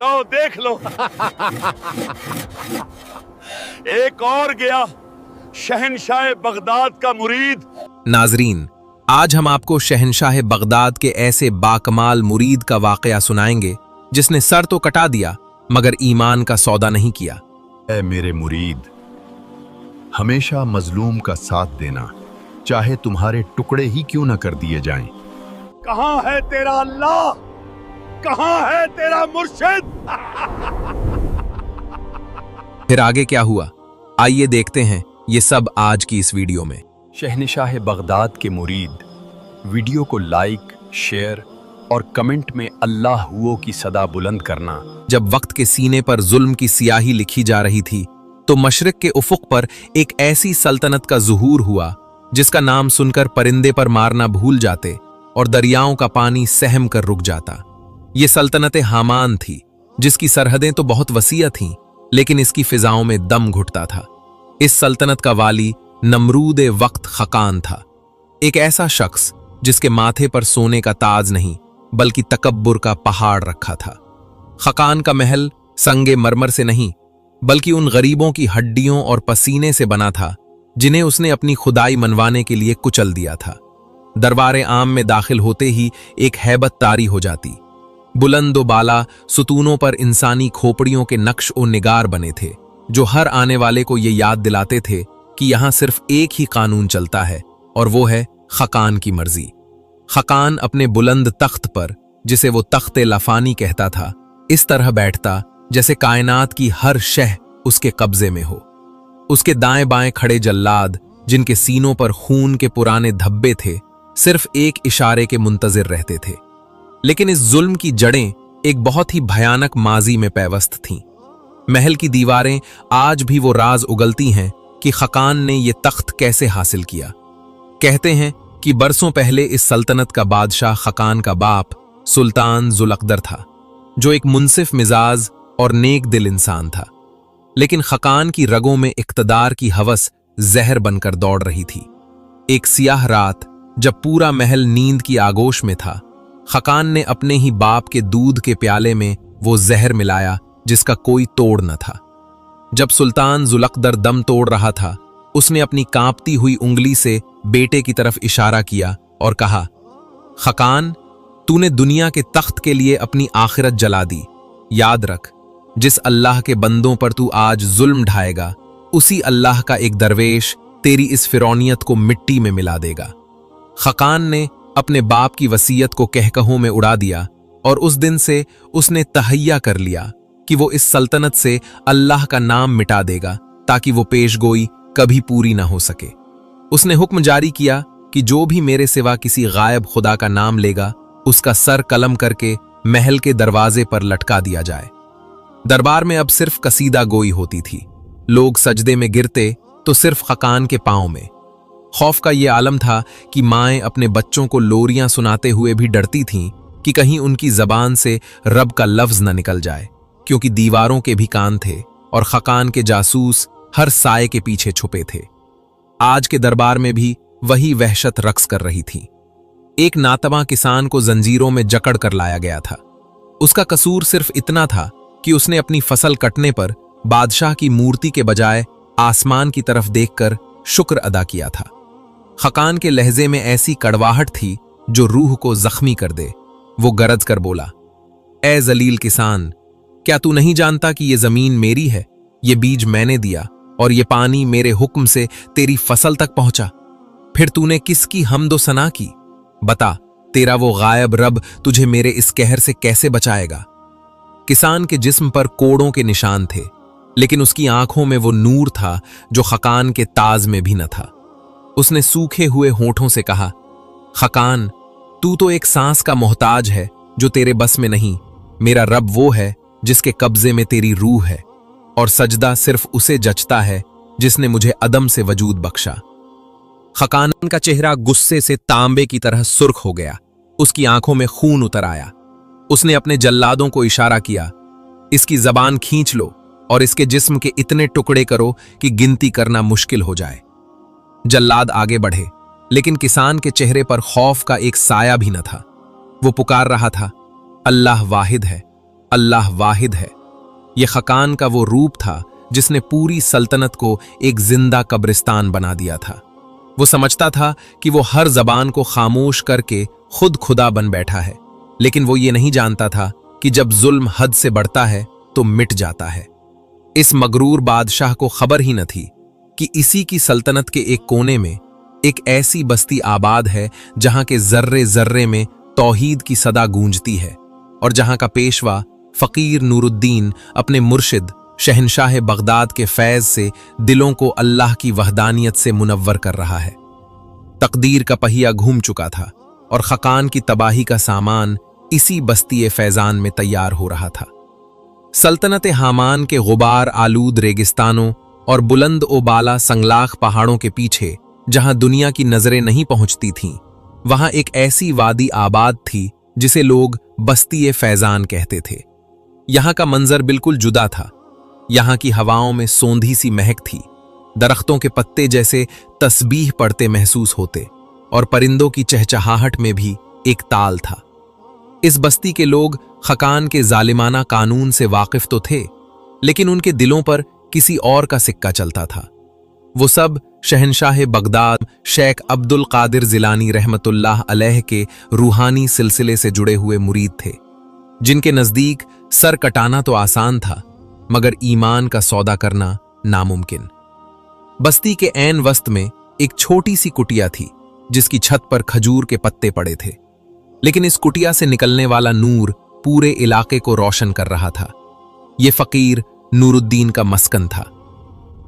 तो देख लो। एक और गया, शहनशाह बगदाद का मुरीद। नाजरीन, आज हम आपको शहनशाह बगदाद के ऐसे बाकमाल मुरीद का वाकया सुनाएंगे जिसने सर तो कटा दिया मगर ईमान का सौदा नहीं किया। ऐ मेरे मुरीद, हमेशा मजलूम का साथ देना, चाहे तुम्हारे टुकड़े ही क्यों न कर दिए जाएं। कहां है तेरा अल्लाह, कहां है तेरा मुर्शिद? फिर आगे क्या हुआ, आइए देखते हैं ये सब आज की इस वीडियो में। शहनशाह बगदाद के मुरीद, वीडियो को लाइक, शेयर और कमेंट में अल्लाह हुओ की सदा बुलंद करना। जब वक्त के सीने पर जुल्म की सियाही लिखी जा रही थी तो मशरिक के उफुक पर एक ऐसी सल्तनत का ज़ुहूर हुआ जिसका नाम सुनकर परिंदे पर मारना भूल जाते और दरियाओं का पानी सहम कर रुक जाता। ये सल्तनत हामान थी जिसकी सरहदें तो बहुत वसीअ थीं, लेकिन इसकी फिजाओं में दम घुटता था। इस सल्तनत का वाली नमरूद वक्त खकान था, एक ऐसा शख्स जिसके माथे पर सोने का ताज नहीं बल्कि तकब्बुर का पहाड़ रखा था। खकान का महल संगे मरमर से नहीं बल्कि उन गरीबों की हड्डियों और पसीने से बना था जिन्हें उसने अपनी खुदाई मनवाने के लिए कुचल दिया था। दरबार आम में दाखिल होते ही एक हैबत तारी हो जाती। बुलंद बाला सुतूनों पर इंसानी खोपड़ियों के नक्श और निगार बने थे जो हर आने वाले को ये याद दिलाते थे कि यहां सिर्फ एक ही कानून चलता है और वो है खकान की मर्जी। खकान अपने बुलंद तख्त पर, जिसे वो तख्ते लफानी कहता था, इस तरह बैठता जैसे कायनात की हर शह उसके कब्जे में हो। उसके दाएं बाएं खड़े जल्लाद, जिनके सीनों पर खून के पुराने धब्बे थे, सिर्फ एक इशारे के मुंतजिर रहते थे। लेकिन इस जुल्म की जड़ें एक बहुत ही भयानक माजी में पैवस्त थीं। महल की दीवारें आज भी वो राज उगलती हैं कि खकान ने ये तख्त कैसे हासिल किया। कहते हैं कि बरसों पहले इस सल्तनत का बादशाह खकान का बाप सुल्तान जुलकदर था, जो एक मुनसिफ मिजाज और नेक दिल इंसान था। लेकिन खकान की रगों में इक्तदार की हवस जहर बनकर दौड़ रही थी। एक सियाह रात जब पूरा महल नींद की आगोश में था, खकान ने अपने ही बाप के दूध के प्याले में वो जहर मिलाया जिसका कोई तोड़ न था। जब सुल्तान जुलकदर दम तोड़ रहा था, उसने अपनी कांपती हुई उंगली से बेटे की तरफ इशारा किया और कहा, खकान, तूने दुनिया के तख्त के लिए अपनी आखिरत जला दी। याद रख, जिस अल्लाह के बंदों पर तू आज जुल्म ढाएगा, उसी अल्लाह का एक दरवेश तेरी इस फिरौनियत को मिट्टी में मिला देगा। खकान ने अपने बाप की वसीयत को कहकहों में उड़ा दिया और उस दिन से उसने तहैया कर लिया कि वो इस सल्तनत से अल्लाह का नाम मिटा देगा ताकि वो पेशगोई कभी पूरी ना हो सके। उसने हुक्म जारी किया कि जो भी मेरे सिवा किसी गायब खुदा का नाम लेगा, उसका सर कलम करके महल के दरवाजे पर लटका दिया जाए। दरबार में अब सिर्फ कसीदा गोई होती थी। लोग सजदे में गिरते तो सिर्फ खकान के पांव में। खौफ का ये आलम था कि माएं अपने बच्चों को लोरियां सुनाते हुए भी डरती थीं कि कहीं उनकी जबान से रब का लफ्ज न निकल जाए, क्योंकि दीवारों के भी कान थे और खकान के जासूस हर साए के पीछे छुपे थे। आज के दरबार में भी वही वहशत रक्स कर रही थी। एक नातवा किसान को जंजीरों में जकड़ कर लाया गया था। उसका कसूर सिर्फ इतना था कि उसने अपनी फसल कटने पर बादशाह की मूर्ति के बजाय आसमान की तरफ देखकर शुक्र अदा किया था। खकान के लहजे में ऐसी कड़वाहट थी जो रूह को जख्मी कर दे। वो गरज कर बोला, ए जलील किसान, क्या तू नहीं जानता कि ये जमीन मेरी है, ये बीज मैंने दिया और ये पानी मेरे हुक्म से तेरी फसल तक पहुंचा? फिर तूने किसकी हम्दो सना की? बता, तेरा वो गायब रब तुझे मेरे इस कहर से कैसे बचाएगा? किसान के जिस्म पर कोड़ों के निशान थे, लेकिन उसकी आंखों में वो नूर था जो खकान के ताज में भी न था। उसने सूखे हुए होठों से कहा, खकान, तू तो एक सांस का मोहताज है जो तेरे बस में नहीं। मेरा रब वो है जिसके कब्जे में तेरी रूह है, और सजदा सिर्फ उसे जचता है जिसने मुझे अदम से वजूद बख्शा। खकान का चेहरा गुस्से से तांबे की तरह सुर्ख हो गया। उसकी आंखों में खून उतर आया। उसने अपने जल्लादों को इशारा किया, इसकी जबान खींच लो और इसके जिस्म के इतने टुकड़े करो कि गिनती करना मुश्किल हो जाए। जल्लाद आगे बढ़े, लेकिन किसान के चेहरे पर खौफ का एक साया भी न था। वो पुकार रहा था, अल्लाह वाहिद है, अल्लाह वाहिद है। ये खकान का वो रूप था जिसने पूरी सल्तनत को एक जिंदा कब्रिस्तान बना दिया था। वो समझता था कि वो हर जबान को खामोश करके खुद खुदा बन बैठा है, लेकिन वो ये नहीं जानता था कि जब जुल्म हद से बढ़ता है तो मिट जाता है। इस मगरूर बादशाह को खबर ही न थी कि इसी की सल्तनत के एक कोने में एक ऐसी बस्ती आबाद है जहां के जर्रे जर्रे में तौहीद की सदा गूंजती है, और जहां का पेशवा फकीर नूरुद्दीन अपने मुर्शिद शहनशाह बगदाद के फैज से दिलों को अल्लाह की वहदानियत से मुनव्वर कर रहा है। तकदीर का पहिया घूम चुका था और खकान की तबाही का सामान इसी बस्ती फैजान में तैयार हो रहा था। सल्तनत हामान के गुबार आलूद रेगिस्तानों और बुलंद ओ बाला संगलाख पहाड़ों के पीछे जहां दुनिया की नजरें नहीं पहुंचती थीं, वहां एक ऐसी वादी आबाद थी जिसे लोग बस्ती फैजान कहते थे। यहां का मंजर बिल्कुल जुदा था। यहां की हवाओं में सोंधी सी महक थी, दरख्तों के पत्ते जैसे तस्बीह पढ़ते महसूस होते, और परिंदों की चहचहाहट में भी एक ताल था। इस बस्ती के लोग खकान के जालिमाना कानून से वाकिफ तो थे, लेकिन उनके दिलों पर किसी और का सिक्का चलता था। वो सब शहनशाह बगदाद शेख अब्दुल कादिर जिलानी रहमतुल्लाह अलैह के रूहानी सिलसिले से जुड़े हुए मुरीद थे, जिनके नजदीक सर कटाना तो आसान था मगर ईमान का सौदा करना नामुमकिन। बस्ती के ऐन वस्त में एक छोटी सी कुटिया थी जिसकी छत पर खजूर के पत्ते पड़े थे, लेकिन इस कुटिया से निकलने वाला नूर पूरे इलाके को रोशन कर रहा था। यह फकीर नूरुद्दीन का मस्कन था।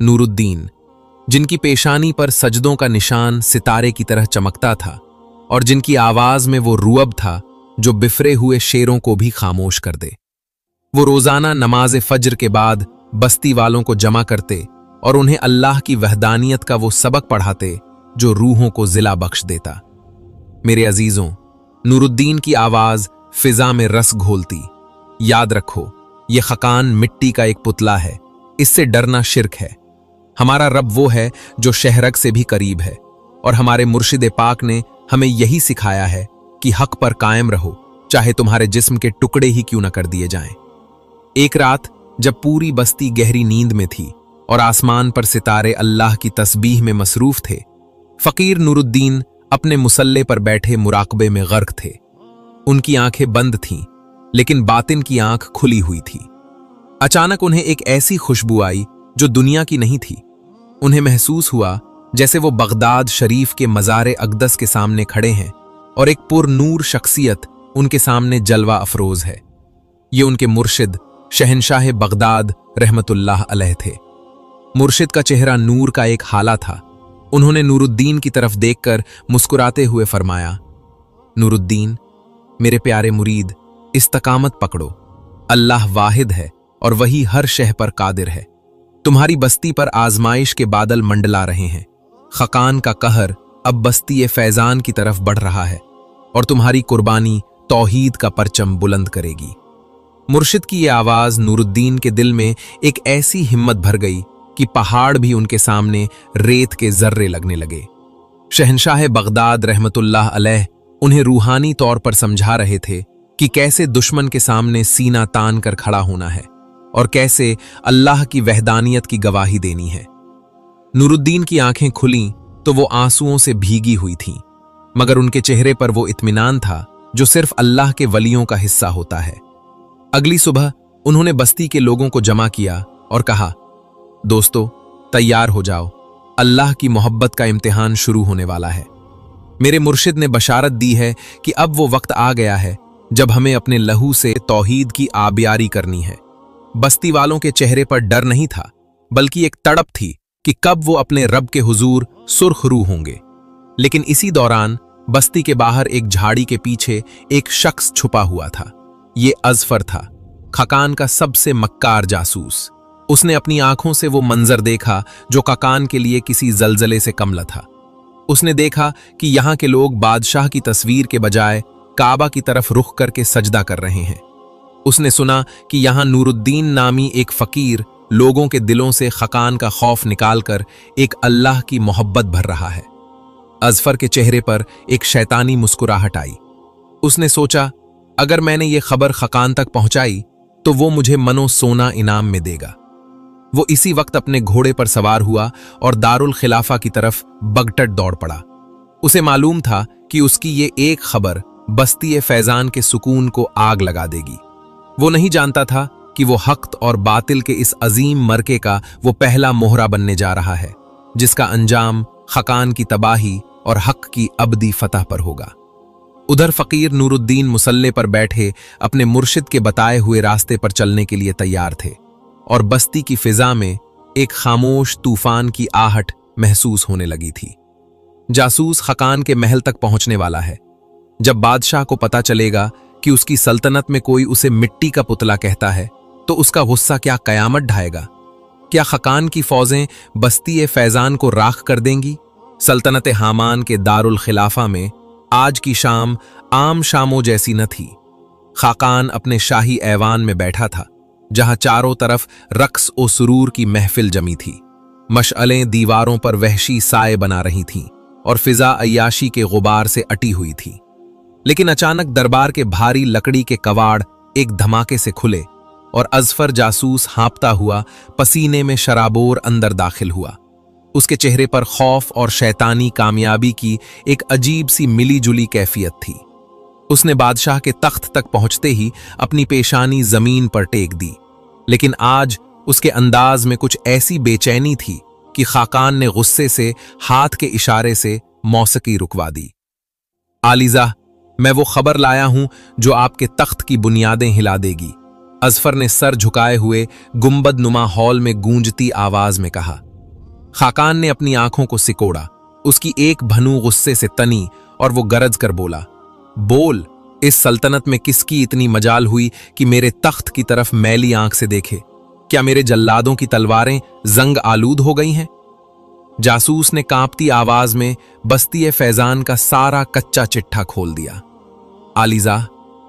नूरुद्दीन, जिनकी पेशानी पर सजदों का निशान सितारे की तरह चमकता था और जिनकी आवाज में वो रुअब था जो बिफरे हुए शेरों को भी खामोश कर दे। वो रोजाना नमाज फज्र के बाद बस्ती वालों को जमा करते और उन्हें अल्लाह की वहदानियत का वो सबक पढ़ाते जो रूहों को जिला बख्श देता। मेरे अजीजों, नूरुद्दीन की आवाज फिजा में रस घोलती। याद रखो, ये खकान मिट्टी का एक पुतला है, इससे डरना शिर्क है। हमारा रब वो है जो शहरग से भी करीब है, और हमारे मुर्शिद पाक ने हमें यही सिखाया है कि हक पर कायम रहो, चाहे तुम्हारे जिस्म के टुकड़े ही क्यों न कर दिए जाएं। एक रात जब पूरी बस्ती गहरी नींद में थी और आसमान पर सितारे अल्लाह की तस्बीह में मसरूफ थे, फकीर नूरुद्दीन अपने मुसल्ले पर बैठे मुराकबे में गर्क थे। उनकी आंखें बंद थीं, लेकिन बातिन की आंख खुली हुई थी। अचानक उन्हें एक ऐसी खुशबू आई जो दुनिया की नहीं थी। उन्हें महसूस हुआ जैसे वो बगदाद शरीफ के मज़ार अक़दस के सामने खड़े हैं और एक पुरनूर शख्सियत उनके सामने जलवा अफरोज है। ये उनके मुर्शिद शहनशाह बगदाद रहमतुल्लाह अलैह थे। मुर्शिद का चेहरा नूर का एक हाला था। उन्होंने नूरुद्दीन की तरफ देखकर मुस्कुराते हुए फरमाया, नूरुद्दीन, मेरे प्यारे मुरीद, इस्तकामत पकड़ो। अल्लाह वाहिद है और वही हर शह पर कादिर है। तुम्हारी बस्ती पर आजमाइश के बादल मंडला रहे हैं। खकान का कहर अब बस्ती फैजान की तरफ बढ़ रहा है और तुम्हारी कुर्बानी तौहीद का परचम बुलंद करेगी। मुर्शिद की ये आवाज नूरुद्दीन के दिल में एक ऐसी हिम्मत भर गई कि पहाड़ भी उनके सामने रेत के जर्रे लगने लगे। शहनशाह बगदाद रहमतुल्लाह अलैह उन्हें रूहानी तौर पर समझा रहे थे कि कैसे दुश्मन के सामने सीना तान कर खड़ा होना है और कैसे अल्लाह की वहदानियत की गवाही देनी है। नूरुद्दीन की आंखें खुलीं तो वो आंसुओं से भीगी हुई थीं, मगर उनके चेहरे पर वो इत्मीनान था जो सिर्फ अल्लाह के वलियों का हिस्सा होता है। अगली सुबह उन्होंने बस्ती के लोगों को जमा किया और कहा, दोस्तों, तैयार हो जाओ, अल्लाह की मोहब्बत का इम्तिहान शुरू होने वाला है। मेरे मुर्शिद ने बशारत दी है कि अब वो वक्त आ गया है जब हमें अपने लहू से तौहीद की आबियारी करनी है। बस्ती वालों के चेहरे पर डर नहीं था, बल्कि एक तड़प थी कि कब वो अपने रब के हुजूर सुर्ख रू होंगे। लेकिन इसी दौरान बस्ती के बाहर एक झाड़ी के पीछे एक शख्स छुपा हुआ था। ये अजफर था, खकान का सबसे मक्कार जासूस। उसने अपनी आंखों से वो मंजर देखा जो खकान के लिए किसी जलजले से कम था। उसने देखा कि यहाँ के लोग बादशाह की तस्वीर के बजाय काबा की तरफ रुख करके सजदा कर रहे हैं। उसने सुना कि यहाँ नूरुद्दीन नामी एक फकीर लोगों के दिलों से खकान का खौफ निकालकर एक अल्लाह की मोहब्बत भर रहा है। अजफर के चेहरे पर एक शैतानी मुस्कुराहट आई। उसने सोचा, अगर मैंने ये खबर खकान तक पहुंचाई तो वो मुझे मनो सोना इनाम में देगा। वो इसी वक्त अपने घोड़े पर सवार हुआ और दारुल खिलाफा की तरफ बगटट दौड़ पड़ा। उसे मालूम था कि उसकी ये एक खबर बस्ती फैजान के सुकून को आग लगा देगी। वो नहीं जानता था कि वो हक़ और बातिल के इस अजीम मरके का वो पहला मोहरा बनने जा रहा है, जिसका अंजाम खकान की तबाही और हक़ की अबदी फतह पर होगा। उधर फकीर नूरुद्दीन मुसल्ले पर बैठे अपने मुर्शिद के बताए हुए रास्ते पर चलने के लिए तैयार थे, और बस्ती की फिजा में एक खामोश तूफान की आहट महसूस होने लगी थी। जासूस खकान के महल तक पहुंचने वाला है। जब बादशाह को पता चलेगा कि उसकी सल्तनत में कोई उसे मिट्टी का पुतला कहता है, तो उसका गुस्सा क्या कयामत ढाएगा। क्या खकान की फौजें बस्ती फैजान को राख कर देंगी? सल्तनत हामान के दारुल खिलाफा में आज की शाम आम शामों जैसी न थी। खाकान अपने शाही ऐवान में बैठा था, जहां चारों तरफ रक्स और सुरूर की महफिल जमी थी। मशअलें दीवारों पर वहशी साए बना रही थीं और फिजा अय्याशी के गुबार से अटी हुई थी। लेकिन अचानक दरबार के भारी लकड़ी के कवाड़ एक धमाके से खुले और अजफर जासूस हाँपता हुआ पसीने में शराबोर अंदर दाखिल हुआ। उसके चेहरे पर खौफ और शैतानी कामयाबी की एक अजीब सी मिली जुली कैफियत थी। उसने बादशाह के तख्त तक पहुंचते ही अपनी पेशानी जमीन पर टेक दी, लेकिन आज उसके अंदाज में कुछ ऐसी बेचैनी थी कि खाकान ने गुस्से से हाथ के इशारे से मौसीकी रुकवा दी। आलिजा, मैं वो खबर लाया हूं जो आपके तख्त की बुनियादें हिला देगी, अजफर ने सर झुकाए हुए गुंबद नुमा हॉल में गूंजती आवाज में कहा। खाकान ने अपनी आंखों को सिकोड़ा। उसकी एक भनू गुस्से से तनी और वो गरज कर बोला, बोल, इस सल्तनत में किसकी इतनी मजाल हुई कि मेरे तख्त की तरफ मैली आंख से देखे? क्या मेरे जल्लादों की तलवारें जंग आलूद हो गई हैं? जासूस ने कांपती आवाज में बस्ती फैजान का सारा कच्चा चिट्ठा खोल दिया। आलिजा,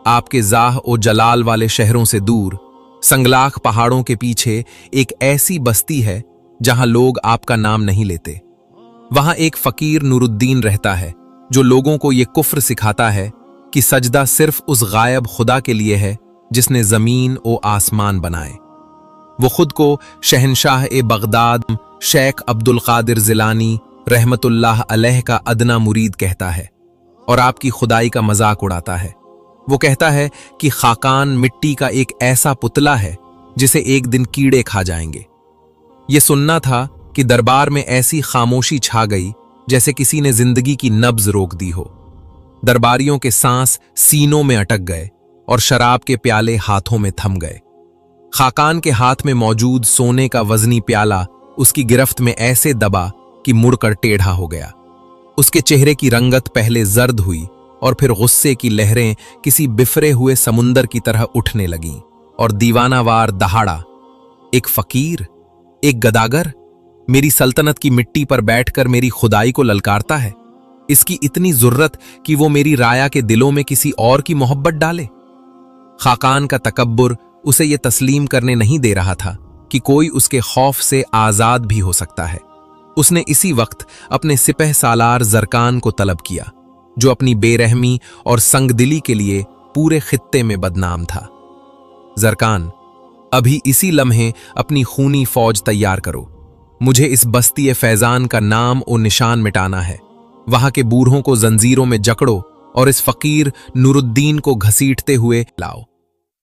आपके जाह और जलाल वाले शहरों से दूर संगलाख पहाड़ों के पीछे एक ऐसी बस्ती है जहां लोग आपका नाम नहीं लेते। वहां एक फकीर नूरुद्दीन रहता है जो लोगों को यह कुफ्र सिखाता है कि सजदा सिर्फ उस गायब खुदा के लिए है जिसने जमीन और आसमान बनाए। वो खुद को शहनशाह ए बगदाद शेख अब्दुल कादिर जिलानी रहमतुल्लाह अलैह का अदना मुरीद कहता है और आपकी खुदाई का मजाक उड़ाता है। वो कहता है कि खाकान मिट्टी का एक ऐसा पुतला है जिसे एक दिन कीड़े खा जाएंगे। ये सुनना था कि दरबार में ऐसी खामोशी छा गई जैसे किसी ने जिंदगी की नब्ज रोक दी हो। दरबारियों के सांस सीनों में अटक गए और शराब के प्याले हाथों में थम गए। खाकान के हाथ में मौजूद सोने का वजनी प्याला उसकी गिरफ्त में ऐसे दबा कि मुड़कर टेढ़ा हो गया। उसके चेहरे की रंगत पहले जर्द हुई और फिर गुस्से की लहरें किसी बिफरे हुए समुंदर की तरह उठने लगीं और दीवानावार दहाड़ा, एक फकीर, एक गदागर मेरी सल्तनत की मिट्टी पर बैठकर मेरी खुदाई को ललकारता है। इसकी इतनी जुर्रत कि वो मेरी राया के दिलों में किसी और की मोहब्बत डाले। खाकान का तकब्बुर उसे ये तस्लीम करने नहीं दे रहा था कि कोई उसके खौफ से आजाद भी हो सकता है। उसने इसी वक्त अपने सिपह सालार जरकान को तलब किया, जो अपनी बेरहमी और संगदिली के लिए पूरे खित्ते में बदनाम था। जरकान, अभी इसी लम्हे अपनी खूनी फौज तैयार करो। मुझे इस बस्ती फैजान का नाम और निशान मिटाना है। वहां के बूढ़ों को जंजीरों में जकड़ो और इस फकीर नूरुद्दीन को घसीटते हुए लाओ।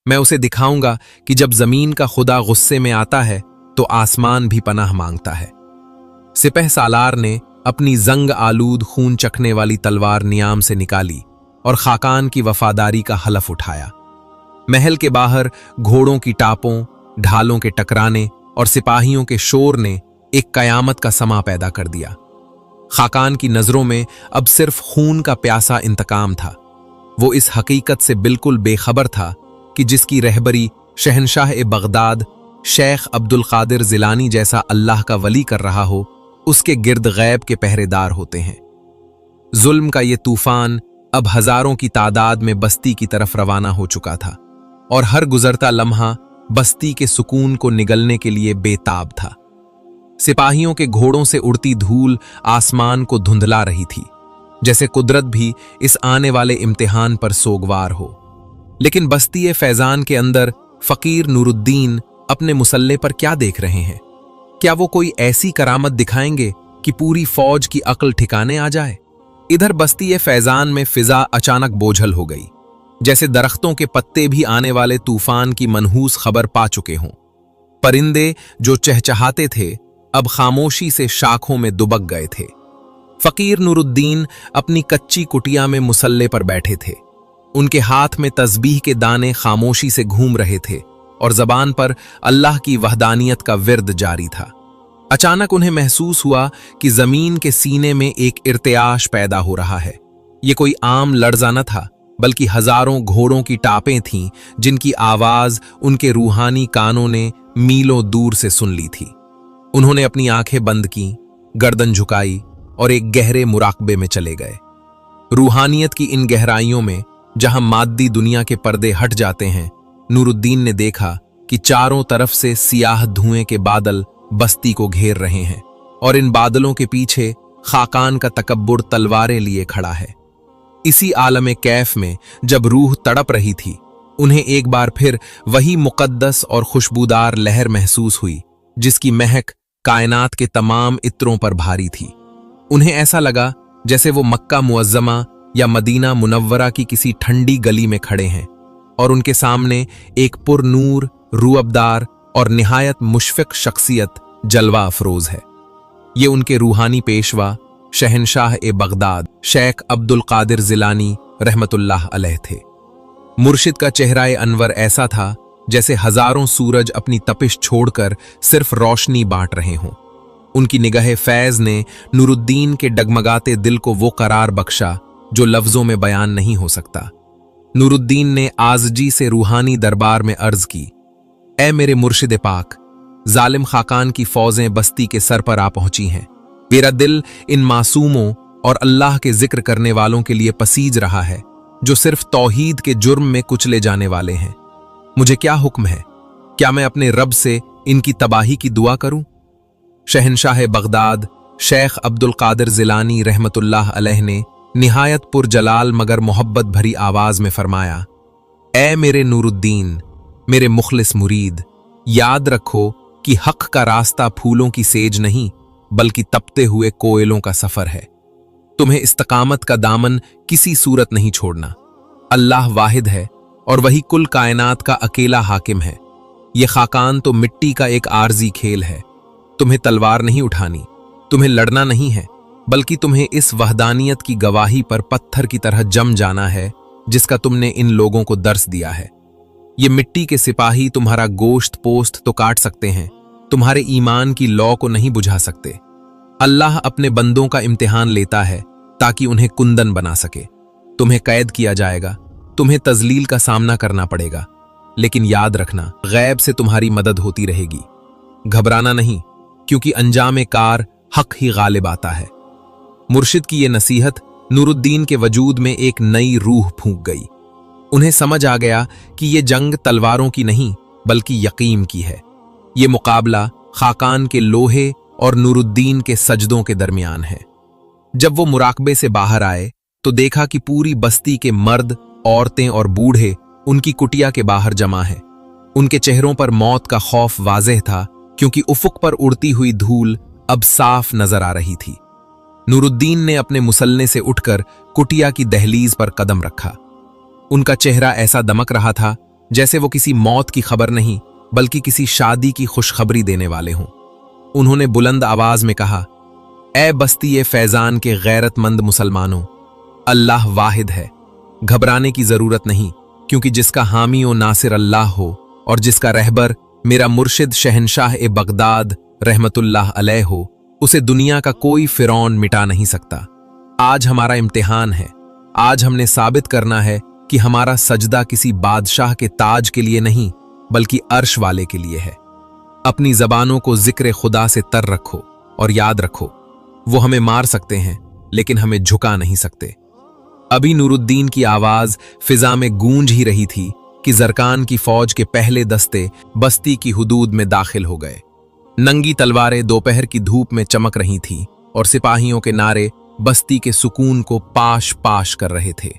मैं उसे दिखाऊंगा कि जब जमीन का खुदा गुस्से में आता है तो आसमान भी पनाह मांगता है। सिपह सालार ने अपनी जंग आलूद खून चखने वाली तलवार नियाम से निकाली और खाकान की वफादारी का हलफ उठाया। महल के बाहर घोड़ों की टापों, ढालों के टकराने और सिपाहियों के शोर ने एक कयामत का समा पैदा कर दिया। खाकान की नजरों में अब सिर्फ खून का प्यासा इंतकाम था। वो इस हकीकत से बिल्कुल बेखबर था कि जिसकी रहबरी शहनशाह ए बगदाद शेख अब्दुल कादिर जिलानी जैसा अल्लाह का वली कर रहा हो, उसके गिर्द गैब के पहरेदार होते हैं। जुल्म का ये तूफान अब हजारों की तादाद में बस्ती की तरफ रवाना हो चुका था और हर गुजरता लम्हा बस्ती के सुकून को निगलने के लिए बेताब था। सिपाहियों के घोड़ों से उड़ती धूल आसमान को धुंधला रही थी, जैसे कुदरत भी इस आने वाले इम्तिहान पर सोगवार हो। लेकिन बस्ती फैजान के अंदर फकीर नूरुद्दीन अपने मुसल्ले पर क्या देख रहे हैं? क्या वो कोई ऐसी करामत दिखाएंगे कि पूरी फौज की अक्ल ठिकाने आ जाए? इधर बस्ती फैजान में फिजा अचानक बोझल हो गई, जैसे दरख्तों के पत्ते भी आने वाले तूफान की मनहूस खबर पा चुके हों। परिंदे जो चहचहाते थे अब खामोशी से शाखों में दुबक गए थे। फकीर नूरुद्दीन अपनी कच्ची कुटिया में मुसल्ले पर बैठे थे। उनके हाथ में तस्बीह के दाने खामोशी से घूम रहे थे और जबान पर अल्लाह की वहदानियत का विर्द जारी था। अचानक उन्हें महसूस हुआ कि जमीन के सीने में एक इर्तियाश पैदा हो रहा है। ये कोई आम लर्जा न था, बल्कि हजारों घोड़ों की टापें थीं जिनकी आवाज उनके रूहानी कानों ने मीलों दूर से सुन ली थी। उन्होंने अपनी आंखें बंद की, गर्दन झुकाई और एक गहरे मुराकबे में चले गए। रूहानियत की इन गहराइयों में, जहां माद्दी दुनिया के पर्दे हट जाते हैं, नूरुद्दीन ने देखा कि चारों तरफ से सियाह धुएं के बादल बस्ती को घेर रहे हैं और इन बादलों के पीछे खाकान का तकब्बुर तलवारें लिए खड़ा है। इसी आलम कैफ में जब रूह तड़प रही थी, उन्हें एक बार फिर वही मुकद्दस और खुशबूदार लहर महसूस हुई जिसकी महक कायनात के तमाम इत्रों पर भारी थी। उन्हें ऐसा लगा जैसे वो मक्का मुअज्जमा या मदीना मुनव्वरा की किसी ठंडी गली में खड़े हैं और उनके सामने एक पुरनूर, रूअबदार और निहायत मुशफ़िक शख्सियत जलवा अफरोज है। ये उनके रूहानी पेशवा शहनशाह-ए-बगदाद शेख अब्दुल कादिर जिलानी रहमतुल्लाह अलैह थे। मुर्शिद का चेहरा अनवर ऐसा था जैसे हजारों सूरज अपनी तपिश छोड़कर सिर्फ रोशनी बांट रहे हों। उनकी निगाह फैज ने नूरुद्दीन के डगमगाते दिल को वो करार बख्शा जो लफ्जों में बयान नहीं हो सकता। नूरुद्दीन ने आजजी से रूहानी दरबार में अर्ज की, ए मेरे मुर्शिद पाक, जालिम खाकान की फौजें बस्ती के सर पर आ पहुंची हैं। मेरा दिल इन मासूमों और अल्लाह के जिक्र करने वालों के लिए पसीज रहा है जो सिर्फ तौहीद के जुर्म में कुचले जाने वाले हैं। मुझे क्या हुक्म है? क्या मैं अपने रब से इनकी तबाही की दुआ करूं? शहनशाह बगदाद शेख अब्दुल कादिर जिलानी रहमतुल्लाह अलैह ने निहायत पुरजलाल मगर मोहब्बत भरी आवाज में फरमाया, ए मेरे नूरुद्दीन, मेरे मुखलिस मुरीद, याद रखो कि हक का रास्ता फूलों की सेज नहीं बल्कि तपते हुए कोयलों का सफर है। तुम्हें इस्तकामत का दामन किसी सूरत नहीं छोड़ना। अल्लाह वाहिद है और वही कुल कायनात का अकेला हाकिम है। ये खाकान तो मिट्टी का एक आर्जी खेल है। तुम्हें तलवार नहीं उठानी, तुम्हें लड़ना नहीं है, बल्कि तुम्हें इस वहदानियत की गवाही पर पत्थर की तरह जम जाना है जिसका तुमने इन लोगों को दर्स दिया है। ये मिट्टी के सिपाही तुम्हारा गोश्त पोस्त तो काट सकते हैं, तुम्हारे ईमान की लौ को नहीं बुझा सकते। अल्लाह अपने बंदों का इम्तिहान लेता है ताकि उन्हें कुंदन बना सके। तुम्हें कैद किया जाएगा, तुम्हें तजलील का सामना करना पड़ेगा, लेकिन याद रखना गैब से तुम्हारी मदद होती रहेगी। घबराना नहीं, क्योंकि अंजाम कार हक ही गालिब आता है। मुर्शिद की ये नसीहत नूरुद्दीन के वजूद में एक नई रूह फूंक गई। उन्हें समझ आ गया कि ये जंग तलवारों की नहीं बल्कि यकीन की है। ये मुकाबला खाकान के लोहे और नूरुद्दीन के सजदों के दरमियान है। जब वो मुराकबे से बाहर आए तो देखा कि पूरी बस्ती के मर्द, औरतें और बूढ़े उनकी कुटिया के बाहर जमा हैं। उनके चेहरों पर मौत का खौफ वाज़ेह था, क्योंकि उफुक पर उड़ती हुई धूल अब साफ नजर आ रही थी। नूरुद्दीन ने अपने मुसल्ले से उठकर कुटिया की दहलीज पर कदम रखा। उनका चेहरा ऐसा दमक रहा था जैसे वो किसी मौत की खबर नहीं बल्कि किसी शादी की खुशखबरी देने वाले हों। उन्होंने बुलंद आवाज में कहा, ए बस्ती फैजान के गैरतमंद मुसलमानों, अल्लाह वाहिद है। घबराने की जरूरत नहीं, क्योंकि जिसका हामी व नासिर अल्लाह हो और जिसका रहबर मेरा मुर्शिद शहनशाह-ए-बगदाद रहमतुल्लाह अलैह हो, उसे दुनिया का कोई फिरौन मिटा नहीं सकता। आज हमारा इम्तिहान है। आज हमने साबित करना है कि हमारा सजदा किसी बादशाह के ताज के लिए नहीं बल्कि अर्श वाले के लिए है। अपनी जबानों को जिक्र खुदा से तर रखो और याद रखो, वो हमें मार सकते हैं लेकिन हमें झुका नहीं सकते। अभी नूरुद्दीन की आवाज फिजा में गूंज ही रही थी कि जरकान की फौज के पहले दस्ते बस्ती की हुदूद में दाखिल हो गए। नंगी तलवारें दोपहर की धूप में चमक रही थीं और सिपाहियों के नारे बस्ती के सुकून को पाश पाश कर रहे थे।